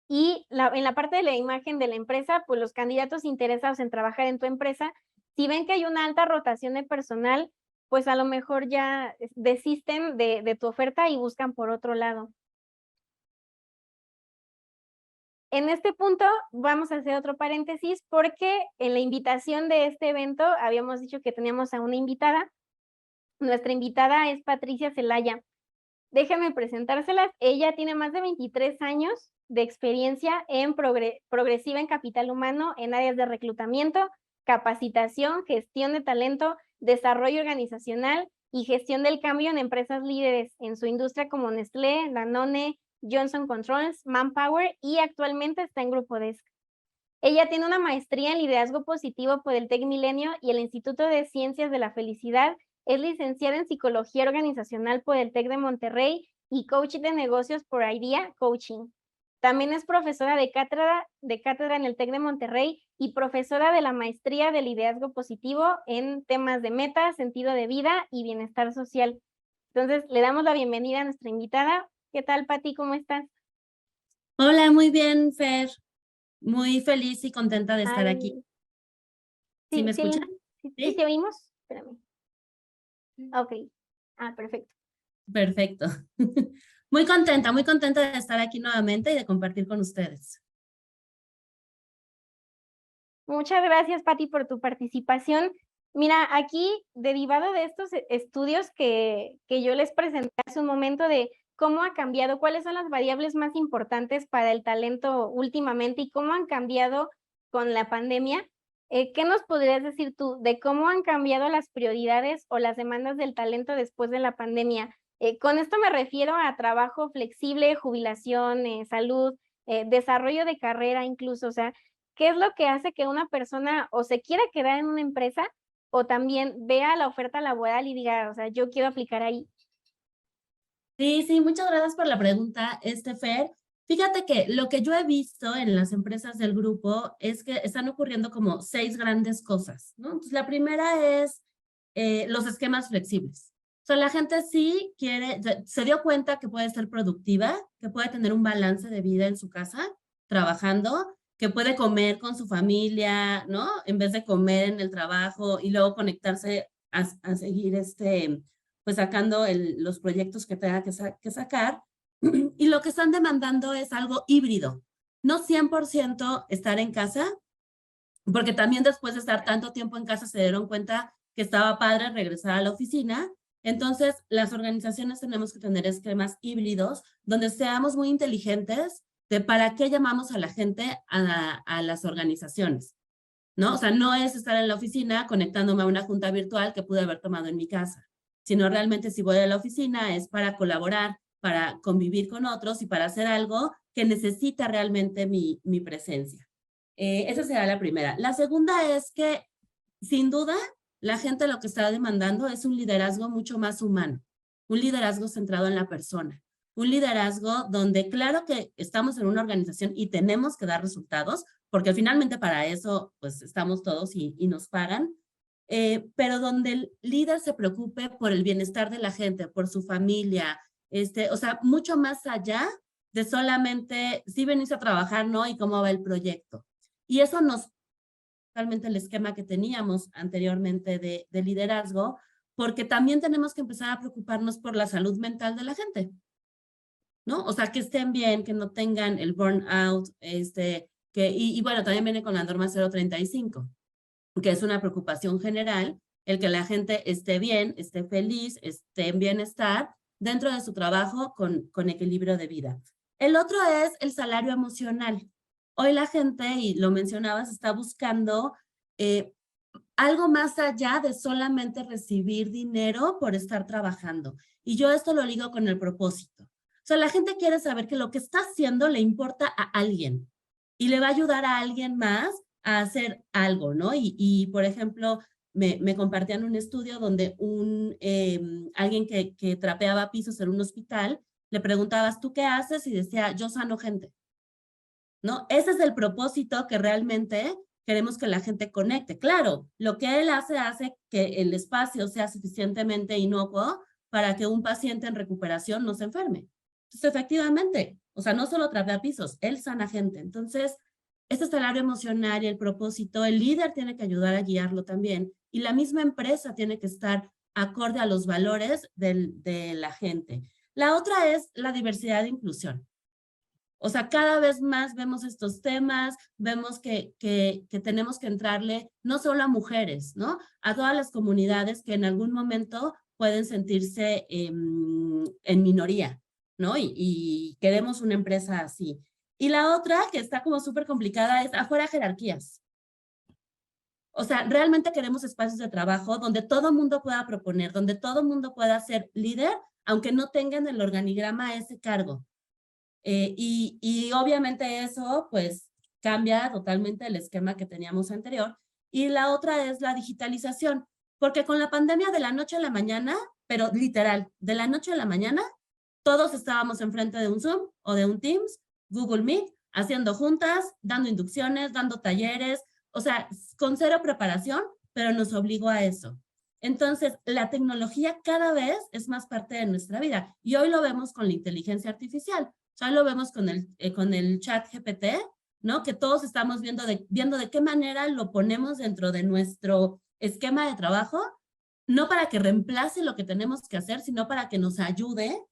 Y en la parte de la imagen de la empresa, pues los candidatos interesados en trabajar en tu empresa, si ven que hay una alta rotación de personal, pues a lo mejor ya desisten de tu oferta y buscan por otro lado. En este punto vamos a hacer otro paréntesis porque en la invitación de este evento habíamos dicho que teníamos a una invitada. Nuestra invitada es Patricia Celaya. Déjenme presentárselas. Ella tiene más de 23 años de experiencia en progresiva en capital humano en áreas de reclutamiento, capacitación, gestión de talento, desarrollo organizacional y gestión del cambio en empresas líderes en su industria como Nestlé, Danone, Johnson Controls, Manpower y actualmente está en Grupo Desk. Ella tiene una maestría en liderazgo positivo por el TEC Milenio y el Instituto de Ciencias de la Felicidad. Es licenciada en psicología organizacional por el TEC de Monterrey y coach de negocios por IDEA Coaching. También es profesora de cátedra en el TEC de Monterrey y profesora de la maestría de liderazgo positivo en temas de metas, sentido de vida y bienestar social. Entonces, le damos la bienvenida a nuestra invitada. ¿Qué tal, Pati? ¿Cómo estás? Hola, muy bien, Fer. muy feliz y contenta de estar aquí. Ay, ¿Sí me sí, escuchan? sí ¿Sí? te oímos. Espérame. Ok. Perfecto. Perfecto. Muy contenta de estar aquí nuevamente y de compartir con ustedes. Muchas gracias, Patti, por tu participación. Mira, aquí, derivado de estos estudios que yo les presenté hace un momento de cómo ha cambiado, cuáles son las variables más importantes para el talento últimamente y cómo han cambiado con la pandemia, ¿qué nos podrías decir tú de cómo han cambiado las prioridades o las demandas del talento después de la pandemia? Con esto me refiero a trabajo flexible, jubilación, salud, desarrollo de carrera incluso, o sea, ¿qué es lo que hace que una persona o se quiera quedar en una empresa o también vea la oferta laboral y diga, o sea, yo quiero aplicar ahí? Sí, muchas gracias por la pregunta, Fer. Fíjate que lo que yo he visto en las empresas del grupo es que están ocurriendo como 6 grandes cosas, ¿no? Entonces, la primera es los esquemas flexibles. O sea, la gente sí quiere, se dio cuenta que puede ser productiva, que puede tener un balance de vida en su casa, trabajando, que puede comer con su familia, ¿no? En vez de comer en el trabajo y luego conectarse a seguir pues sacando los proyectos que tenga que sacar. Y lo que están demandando es algo híbrido. No 100% estar en casa, porque también después de estar tanto tiempo en casa se dieron cuenta que estaba padre regresar a la oficina. Entonces, las organizaciones tenemos que tener esquemas híbridos donde seamos muy inteligentes de para qué llamamos a la gente a las organizaciones, ¿no? O sea, no es estar en la oficina conectándome a una junta virtual que pude haber tomado en mi casa, sino realmente si voy a la oficina es para colaborar, para convivir con otros y para hacer algo que necesita realmente mi presencia. Esa será la primera. La segunda es que, sin duda, la gente lo que está demandando es un liderazgo mucho más humano, un liderazgo centrado en la persona, un liderazgo donde claro que estamos en una organización y tenemos que dar resultados, porque finalmente para eso pues estamos todos y nos pagan, pero donde el líder se preocupe por el bienestar de la gente, por su familia, o sea, mucho más allá de solamente si venís a trabajar, ¿no? Y cómo va el proyecto. Y eso nos realmente el esquema que teníamos anteriormente de liderazgo, porque también tenemos que empezar a preocuparnos por la salud mental de la gente, ¿no? O sea, que estén bien, que no tengan el burnout, y bueno, también viene con la norma 035, que es una preocupación general, el que la gente esté bien, esté feliz, esté en bienestar dentro de su trabajo con equilibrio de vida. El otro es el salario emocional. Hoy la gente, y lo mencionabas, está buscando algo más allá de solamente recibir dinero por estar trabajando. Y yo esto lo ligo con el propósito. O sea, la gente quiere saber que lo que está haciendo le importa a alguien y le va a ayudar a alguien más a hacer algo, ¿no? Por ejemplo, me compartían un estudio donde alguien que trapeaba pisos en un hospital, le preguntabas, ¿tú qué haces? Y decía, yo sano gente, ¿no? Ese es el propósito que realmente queremos que la gente conecte. Claro, lo que él hace que el espacio sea suficientemente inocuo para que un paciente en recuperación no se enferme. Entonces, efectivamente, o sea, no solo trapea pisos, él sana gente. Entonces, este salario emocional y el propósito, el líder tiene que ayudar a guiarlo también y la misma empresa tiene que estar acorde a los valores de la gente. La otra es la diversidad e inclusión. O sea, cada vez más vemos estos temas, vemos que tenemos que entrarle no solo a mujeres, ¿no? A todas las comunidades que en algún momento pueden sentirse en minoría, ¿no? Y queremos una empresa así. Y la otra, que está como súper complicada, es afuera jerarquías. O sea, realmente queremos espacios de trabajo donde todo mundo pueda proponer, donde todo mundo pueda ser líder, aunque no tengan el organigrama ese cargo. Y obviamente eso pues cambia totalmente el esquema que teníamos anterior. Y la otra es la digitalización, porque con la pandemia de la noche a la mañana, pero literal, de la noche a la mañana, todos estábamos enfrente de un Zoom o de un Teams, Google Meet, haciendo juntas, dando inducciones, dando talleres, o sea, con cero preparación, pero nos obligó a eso. Entonces, la tecnología cada vez es más parte de nuestra vida y hoy lo vemos con la inteligencia artificial. Ya lo vemos con el chat GPT, ¿no? Que todos estamos viendo de qué manera lo ponemos dentro de nuestro esquema de trabajo, no para que reemplace lo que tenemos que hacer, sino para que nos ayude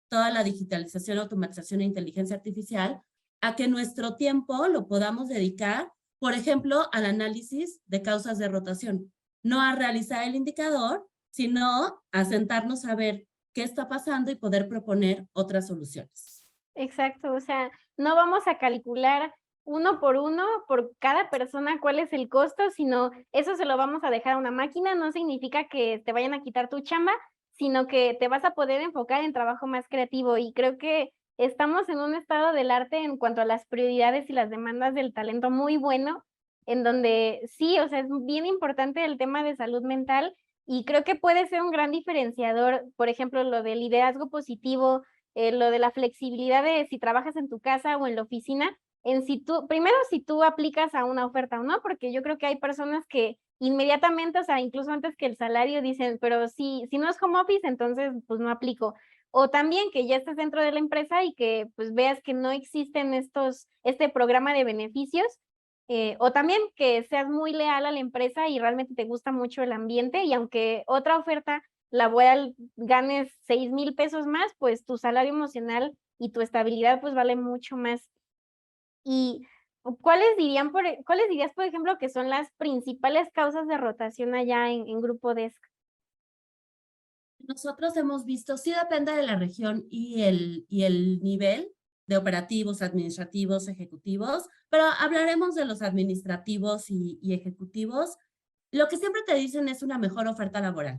toda la digitalización, automatización e inteligencia artificial a que nuestro tiempo lo podamos dedicar, por ejemplo, al análisis de causas de rotación. No a realizar el indicador, sino a sentarnos a ver qué está pasando y poder proponer otras soluciones. Exacto, o sea, no vamos a calcular uno, por cada persona, cuál es el costo, sino eso se lo vamos a dejar a una máquina, no significa que te vayan a quitar tu chamba, sino que te vas a poder enfocar en trabajo más creativo. Y creo que estamos en un estado del arte en cuanto a las prioridades y las demandas del talento muy bueno, en donde sí, o sea, es bien importante el tema de salud mental y creo que puede ser un gran diferenciador, por ejemplo, lo del liderazgo positivo, lo de la flexibilidad de si trabajas en tu casa o en la oficina, en si tú, primero si tú aplicas a una oferta o no, porque yo creo que hay personas que inmediatamente, o sea, incluso antes que el salario dicen, pero si no es home office, entonces pues no aplico. O también que ya estés dentro de la empresa y que pues veas que no existen este programa de beneficios, o también que seas muy leal a la empresa y realmente te gusta mucho el ambiente y aunque otra oferta laboral ganes 6,000 pesos más, pues tu salario emocional y tu estabilidad pues vale mucho más. ¿Y cuáles dirías, por ejemplo, que son las principales causas de rotación allá en Grupo Desk? Nosotros hemos visto, sí depende de la región y el nivel de operativos, administrativos, ejecutivos, pero hablaremos de los administrativos y ejecutivos. Lo que siempre te dicen es una mejor oferta laboral.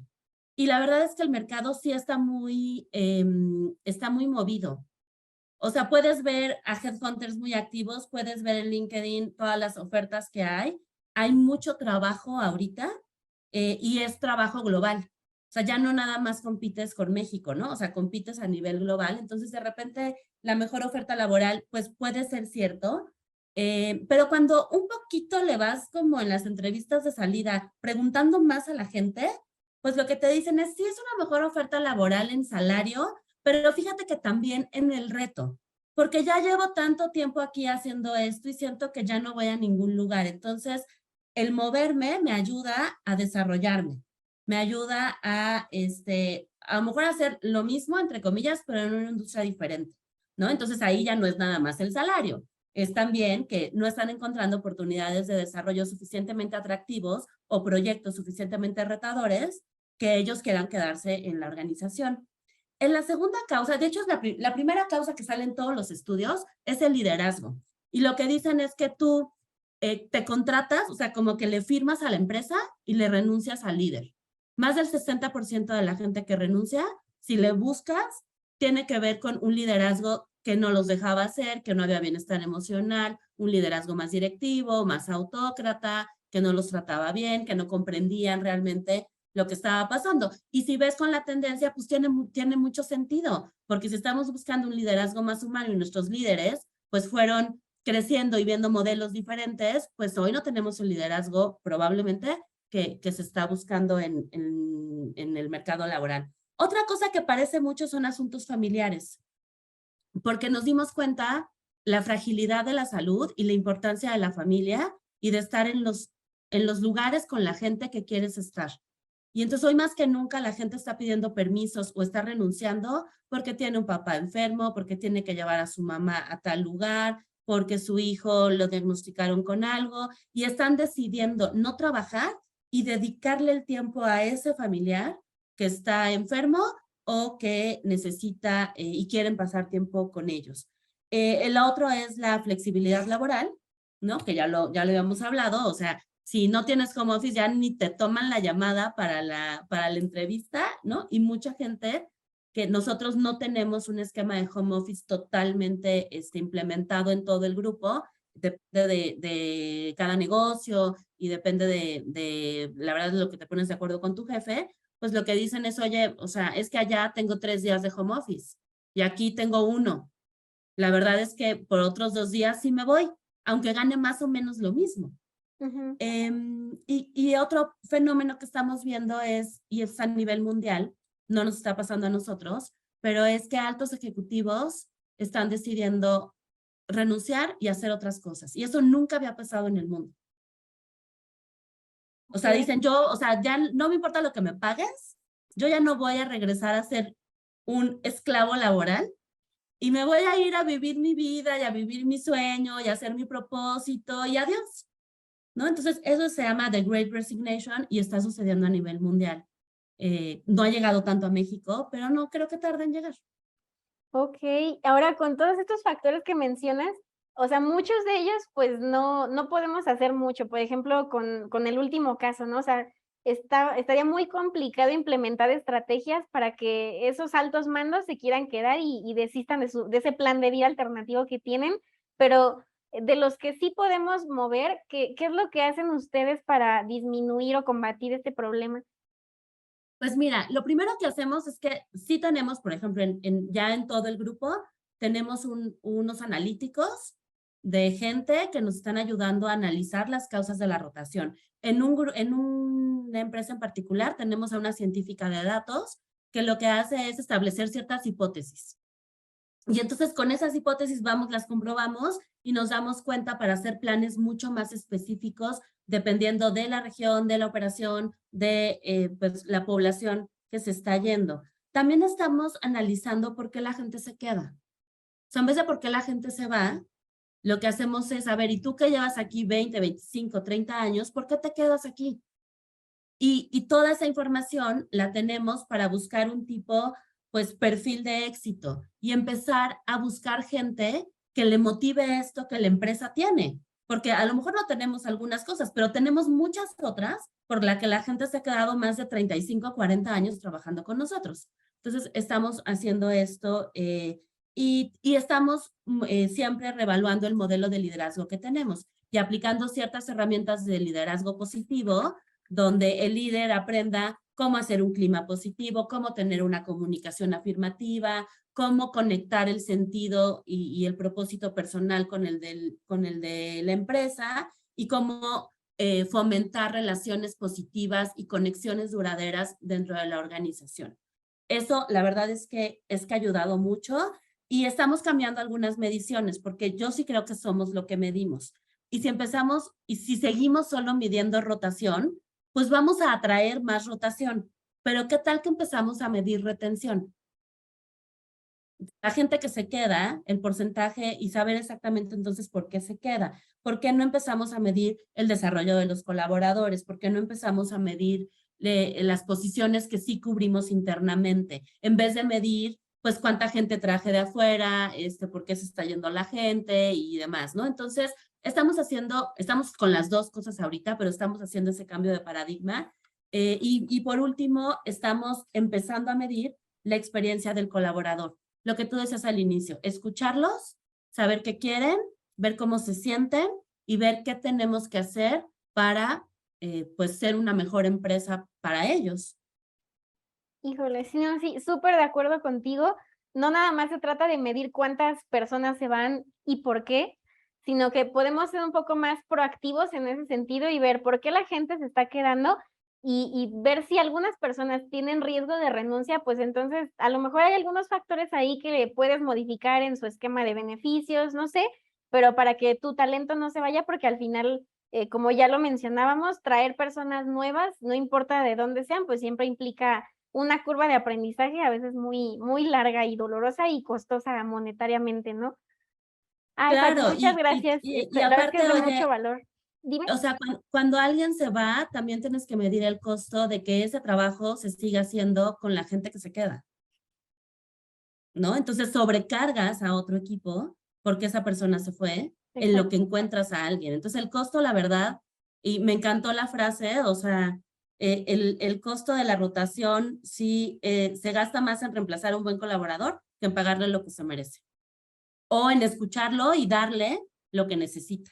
Y la verdad es que el mercado sí está muy movido. O sea, puedes ver a headhunters muy activos, puedes ver en LinkedIn todas las ofertas que hay. Hay mucho trabajo ahorita y es trabajo global. O sea, ya no nada más compites con México, ¿no? O sea, compites a nivel global. Entonces, de repente, la mejor oferta laboral, pues puede ser cierto. Pero cuando un poquito le vas como en las entrevistas de salida, preguntando más a la gente, pues lo que te dicen es, sí, es una mejor oferta laboral en salario, pero fíjate que también en el reto, porque ya llevo tanto tiempo aquí haciendo esto y siento que ya no voy a ningún lugar. Entonces, el moverme me ayuda a desarrollarme, me ayuda a lo mejor hacer lo mismo, entre comillas, pero en una industria diferente, ¿no? Entonces ahí ya no es nada más el salario, es también que no están encontrando oportunidades de desarrollo suficientemente atractivos o proyectos suficientemente retadores que ellos quieran quedarse en la organización. En la segunda causa, de hecho, es la primera causa que sale en todos los estudios, es el liderazgo. Y lo que dicen es que tú te contratas, o sea, como que le firmas a la empresa y le renuncias al líder. Más del 60% de la gente que renuncia, si le buscas, tiene que ver con un liderazgo que no los dejaba hacer, que no había bienestar emocional, un liderazgo más directivo, más autócrata, que no los trataba bien, que no comprendían realmente lo que estaba pasando. Y si ves con la tendencia, pues tiene mucho sentido, porque si estamos buscando un liderazgo más humano y nuestros líderes, pues fueron creciendo y viendo modelos diferentes, pues hoy no tenemos el liderazgo probablemente que se está buscando en el mercado laboral. Otra cosa que parece mucho son asuntos familiares, porque nos dimos cuenta la fragilidad de la salud y la importancia de la familia y de estar en los lugares con la gente que quieres estar. Y entonces hoy más que nunca la gente está pidiendo permisos o está renunciando porque tiene un papá enfermo, porque tiene que llevar a su mamá a tal lugar, porque su hijo lo diagnosticaron con algo y están decidiendo no trabajar y dedicarle el tiempo a ese familiar que está enfermo o que necesita y quieren pasar tiempo con ellos. El otro es la flexibilidad laboral, ¿no? Que ya lo habíamos hablado, o sea, si no tienes home office ya ni te toman la llamada para la entrevista, ¿no? Y mucha gente que nosotros no tenemos un esquema de home office totalmente implementado en todo el grupo, depende de cada negocio y depende la verdad, de lo que te pones de acuerdo con tu jefe, pues lo que dicen es, oye, o sea, es que allá tengo 3 días de home office y aquí tengo 1. La verdad es que por otros 2 días sí me voy, aunque gane más o menos lo mismo. Ujú. Y otro fenómeno que estamos viendo y es a nivel mundial, no nos está pasando a nosotros, pero es que altos ejecutivos están decidiendo renunciar y hacer otras cosas. Y eso nunca había pasado en el mundo. O sea, dicen o sea, ya no me importa lo que me pagues, yo ya no voy a regresar a ser un esclavo laboral y me voy a ir a vivir mi vida y a vivir mi sueño y a hacer mi propósito y adiós, ¿no? Entonces, eso se llama The Great Resignation y está sucediendo a nivel mundial. No ha llegado tanto a México, pero no creo que tarde en llegar. Ok, ahora con todos estos factores que mencionas, o sea, muchos de ellos, pues no podemos hacer mucho. Por ejemplo, con el último caso, ¿no? O sea, estaría muy complicado implementar estrategias para que esos altos mandos se quieran quedar y desistan de ese plan de vida alternativo que tienen, pero de los que sí podemos mover, ¿qué es lo que hacen ustedes para disminuir o combatir este problema? Pues mira, lo primero que hacemos es que sí tenemos, por ejemplo, ya en todo el grupo, tenemos unos analíticos de gente que nos están ayudando a analizar las causas de la rotación. En una empresa en particular tenemos a una científica de datos que lo que hace es establecer ciertas hipótesis. Y entonces con esas hipótesis vamos, las comprobamos y nos damos cuenta para hacer planes mucho más específicos dependiendo de la región, de la operación, de pues, la población que se está yendo. También estamos analizando por qué la gente se queda. O sea, en vez de por qué la gente se va, lo que hacemos es, a ver, ¿y tú que llevas aquí 20, 25, 30 años, por qué te quedas aquí? Y toda esa información la tenemos para buscar un tipo, pues, perfil de éxito y empezar a buscar gente que le motive esto que la empresa tiene. Porque a lo mejor no tenemos algunas cosas, pero tenemos muchas otras por las que la gente se ha quedado más de 35, 40 años trabajando con nosotros. Entonces, estamos haciendo esto y estamos siempre revaluando el modelo de liderazgo que tenemos y aplicando ciertas herramientas de liderazgo positivo donde el líder aprenda cómo hacer un clima positivo, cómo tener una comunicación afirmativa, cómo conectar el sentido y el propósito personal con el de la empresa y cómo fomentar relaciones positivas y conexiones duraderas dentro de la organización. Eso, la verdad es que ha ayudado mucho y estamos cambiando algunas mediciones porque yo sí creo que somos lo que medimos. Y si empezamos y si seguimos solo midiendo rotación, pues vamos a atraer más rotación. Pero ¿qué tal que empezamos a medir retención? La gente que se queda, el porcentaje y saber exactamente entonces por qué se queda. ¿Por qué no empezamos a medir el desarrollo de los colaboradores? ¿Por qué no empezamos a medir las posiciones que sí cubrimos internamente? En vez de medir, pues, cuánta gente traje de afuera, por qué se está yendo la gente y demás, ¿no? Entonces, estamos con las dos cosas ahorita, pero estamos haciendo ese cambio de paradigma. Y por último, estamos empezando a medir la experiencia del colaborador. Lo que tú decías al inicio, escucharlos, saber qué quieren, ver cómo se sienten y ver qué tenemos que hacer para pues ser una mejor empresa para ellos. Híjole, sí, no, sí, súper de acuerdo contigo. No nada más se trata de medir cuántas personas se van y por qué, sino que podemos ser un poco más proactivos en ese sentido y ver por qué la gente se está quedando y ver si algunas personas tienen riesgo de renuncia, pues entonces a lo mejor hay algunos factores ahí que le puedes modificar en su esquema de beneficios, no sé, pero para que tu talento no se vaya, porque al final, como ya lo mencionábamos, traer personas nuevas, no importa de dónde sean, pues siempre implica una curva de aprendizaje a veces muy larga y dolorosa y costosa monetariamente, ¿no? Ay, Pati, Claro, muchas gracias. y La verdad es que aparte, es de mucho oye, valor. Dime. o sea, cuando alguien se va, también tienes que medir el costo de que ese trabajo se siga haciendo con la gente que se queda, ¿no? Entonces sobrecargas a otro equipo porque esa persona se fue en lo que Exacto. encuentras a alguien. Entonces el costo, la verdad, y me encantó la frase, o sea, el costo de la rotación sí se gasta más en reemplazar a un buen colaborador que en pagarle lo que se merece. O en escucharlo y darle lo que necesita.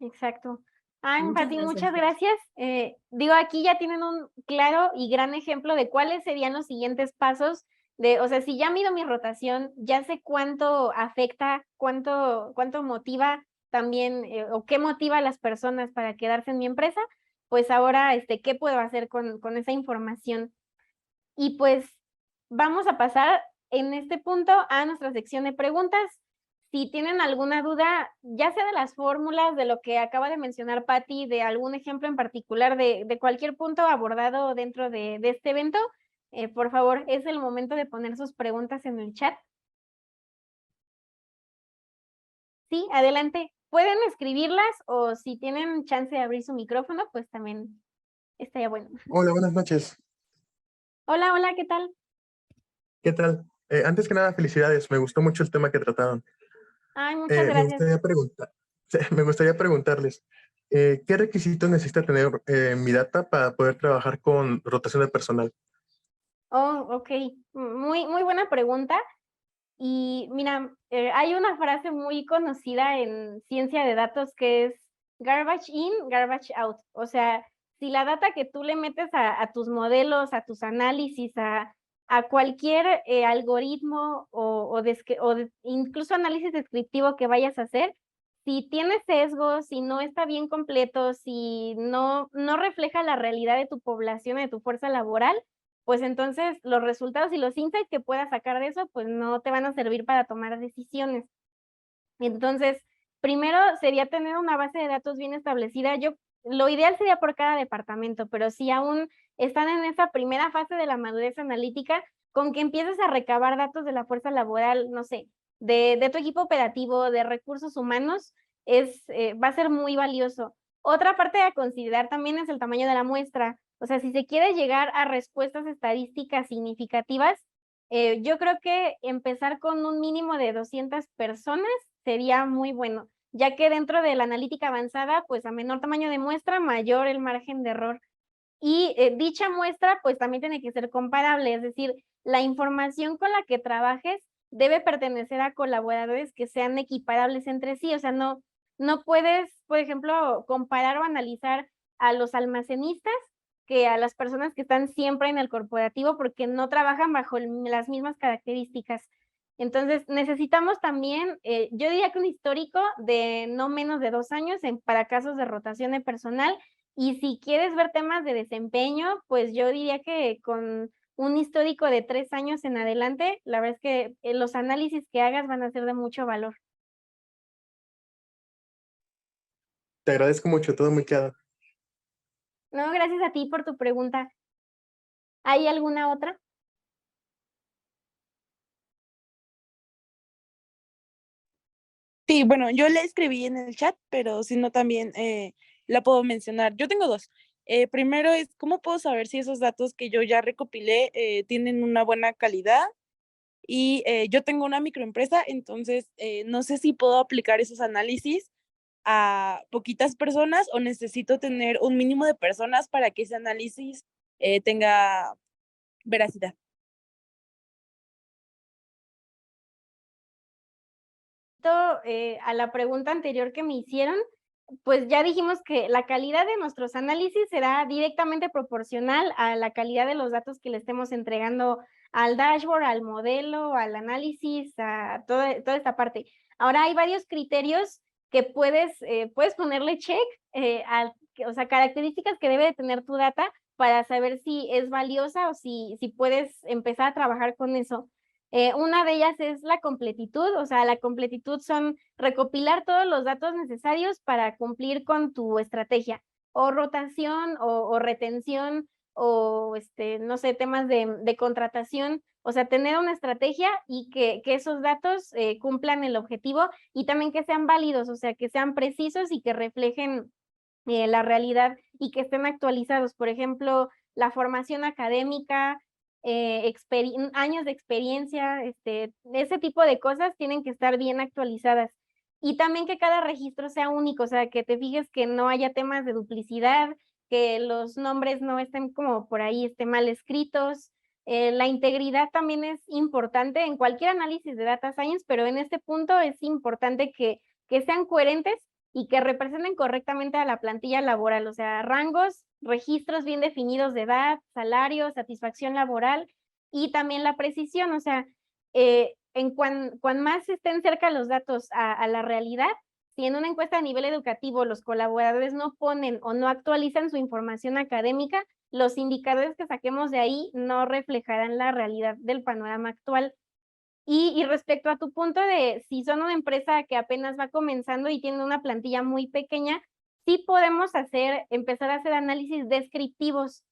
Exacto. Ay, Muchas Pati, gracias, muchas Fer. gracias. Digo, aquí ya tienen un claro y gran ejemplo de cuáles serían los siguientes pasos de, o sea, si ya mido mi rotación, ya sé cuánto afecta, cuánto motiva también, o qué motiva a las personas para quedarse en mi empresa, pues ahora, ¿qué puedo hacer con esa información? Y pues vamos a pasar en este punto a nuestra sección de preguntas. Si tienen alguna duda, ya sea de las fórmulas, de lo que acaba de mencionar Patty, de algún ejemplo en particular, de cualquier punto abordado dentro de este evento, por favor, es el momento de poner sus preguntas en el chat. Sí, adelante. Pueden escribirlas o si tienen chance de abrir su micrófono, pues también estaría bueno. Hola, buenas noches. Hola, hola, ¿qué tal? ¿Qué tal? Antes que nada, felicidades. Me gustó mucho el tema que trataron. Ay, muchas Me gracias. gustaría me gustaría preguntarles, ¿qué requisitos necesita tener mi data para poder trabajar con rotación de personal? Oh, ok. Muy buena pregunta. Y mira, hay una frase muy conocida en ciencia de datos que es garbage in, garbage out. O sea, si la data que tú le metes a tus modelos, a tus análisis, a cualquier algoritmo incluso análisis descriptivo que vayas a hacer, si tiene sesgos, si no está bien completo, si no refleja la realidad de tu población, de tu fuerza laboral, pues entonces los resultados y los insights que puedas sacar de eso, pues no te van a servir para tomar decisiones. Entonces, primero sería tener una base de datos bien establecida. Lo ideal sería por cada departamento, pero si aún están en esa primera fase de la madurez analítica, con que empieces a recabar datos de la fuerza laboral, no sé, de tu equipo operativo, de recursos humanos, va a ser muy valioso. Otra parte a considerar también es el tamaño de la muestra. O sea, si se quiere llegar a respuestas estadísticas significativas, yo creo que empezar con un mínimo de 200 personas sería muy bueno, ya que dentro de la analítica avanzada, pues a menor tamaño de muestra, mayor el margen de error. Y dicha muestra, pues también tiene que ser comparable, es decir, la información con la que trabajes debe pertenecer a colaboradores que sean equiparables entre sí, o sea, no puedes, por ejemplo, comparar o analizar a los almacenistas que a las personas que están siempre en el corporativo porque no trabajan bajo las mismas características. Entonces, necesitamos también, yo diría que un histórico de no menos de 2 años para casos de rotación de personal. Y si quieres ver temas de desempeño, pues yo diría que con un histórico de 3 años en adelante, la verdad es que los análisis que hagas van a ser de mucho valor. Te agradezco mucho, todo muy claro. No, gracias a ti por tu pregunta. ¿Hay alguna otra? Sí, bueno, yo le escribí en el chat, pero si no también la puedo mencionar. Yo tengo dos. Primero es, ¿cómo puedo saber si esos datos que yo ya recopilé tienen una buena calidad? Y yo tengo una microempresa, entonces no sé si puedo aplicar esos análisis a poquitas personas o necesito tener un mínimo de personas para que ese análisis tenga veracidad. A la pregunta anterior que me hicieron, pues ya dijimos que la calidad de nuestros análisis será directamente proporcional a la calidad de los datos que le estemos entregando al dashboard, al modelo, al análisis, a toda esta parte. Ahora hay varios criterios que puedes ponerle check, o sea, características que debe de tener tu data para saber si es valiosa o si puedes empezar a trabajar con eso. Una de ellas es la completitud, o sea, la completitud son recopilar todos los datos necesarios para cumplir con tu estrategia, o rotación, o retención, o no sé, temas de contratación, o sea, tener una estrategia y que esos datos cumplan el objetivo y también que sean válidos, o sea, que sean precisos y que reflejen la realidad y que estén actualizados. Por ejemplo, la formación académica, años de experiencia, ese tipo de cosas tienen que estar bien actualizadas. Y también que cada registro sea único, o sea, que te fijes que no haya temas de duplicidad, que los nombres no estén como por ahí mal escritos. La integridad también es importante en cualquier análisis de data science, pero en este punto es importante que sean coherentes y que representen correctamente a la plantilla laboral, o sea, rangos, registros bien definidos de edad, salario, satisfacción laboral y también la precisión, o sea, cuan más estén cerca los datos a la realidad, si en una encuesta a nivel educativo los colaboradores no ponen o no actualizan su información académica, los indicadores que saquemos de ahí no reflejarán la realidad del panorama actual. Y respecto a tu punto de si son una empresa que apenas va comenzando y tiene una plantilla muy pequeña, sí podemos empezar a hacer análisis descriptivos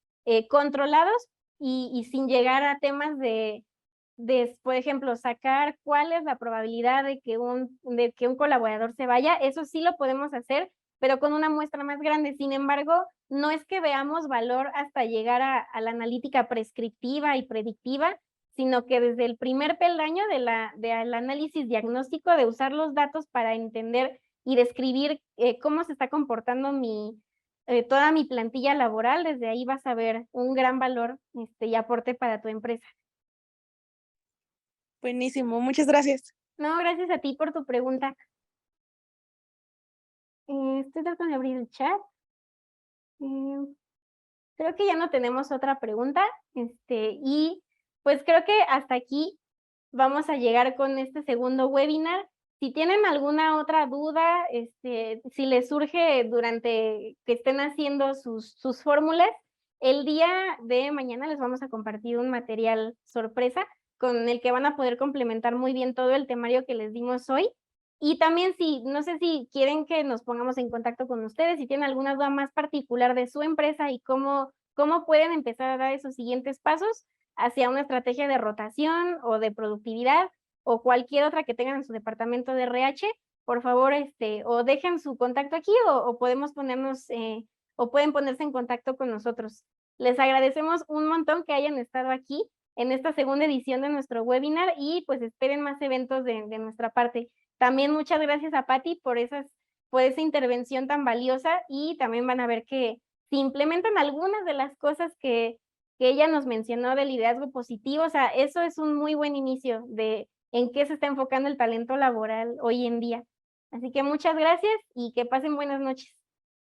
controlados y sin llegar a temas por ejemplo, sacar cuál es la probabilidad de que un colaborador se vaya. Eso sí lo podemos hacer, pero con una muestra más grande. Sin embargo, no es que veamos valor hasta llegar a la analítica prescriptiva y predictiva, sino que desde el primer peldaño del análisis diagnóstico, de usar los datos para entender y describir cómo se está comportando toda mi plantilla laboral, desde ahí vas a ver un gran valor y aporte para tu empresa. Buenísimo, muchas gracias. No, gracias a ti por tu pregunta. Estoy tratando de abrir el chat. Creo que ya no tenemos otra pregunta. Y pues creo que hasta aquí vamos a llegar con este segundo webinar. Si tienen alguna otra duda, si les surge durante que estén haciendo sus fórmulas, el día de mañana les vamos a compartir un material sorpresa con el que van a poder complementar muy bien todo el temario que les dimos hoy. Y también no sé si quieren que nos pongamos en contacto con ustedes, si tienen alguna duda más particular de su empresa y cómo pueden empezar a dar esos siguientes pasos hacia una estrategia de rotación o de productividad o cualquier otra que tengan en su departamento de RH, por favor, o dejen su contacto aquí o podemos ponernos, o pueden ponerse en contacto con nosotros. Les agradecemos un montón que hayan estado aquí en esta segunda edición de nuestro webinar y pues esperen más eventos de nuestra parte. También muchas gracias a Patti por esa intervención tan valiosa y también van a ver que si implementan algunas de las cosas que ella nos mencionó del liderazgo positivo, o sea, eso es un muy buen inicio de en qué se está enfocando el talento laboral hoy en día. Así que muchas gracias y que pasen buenas noches.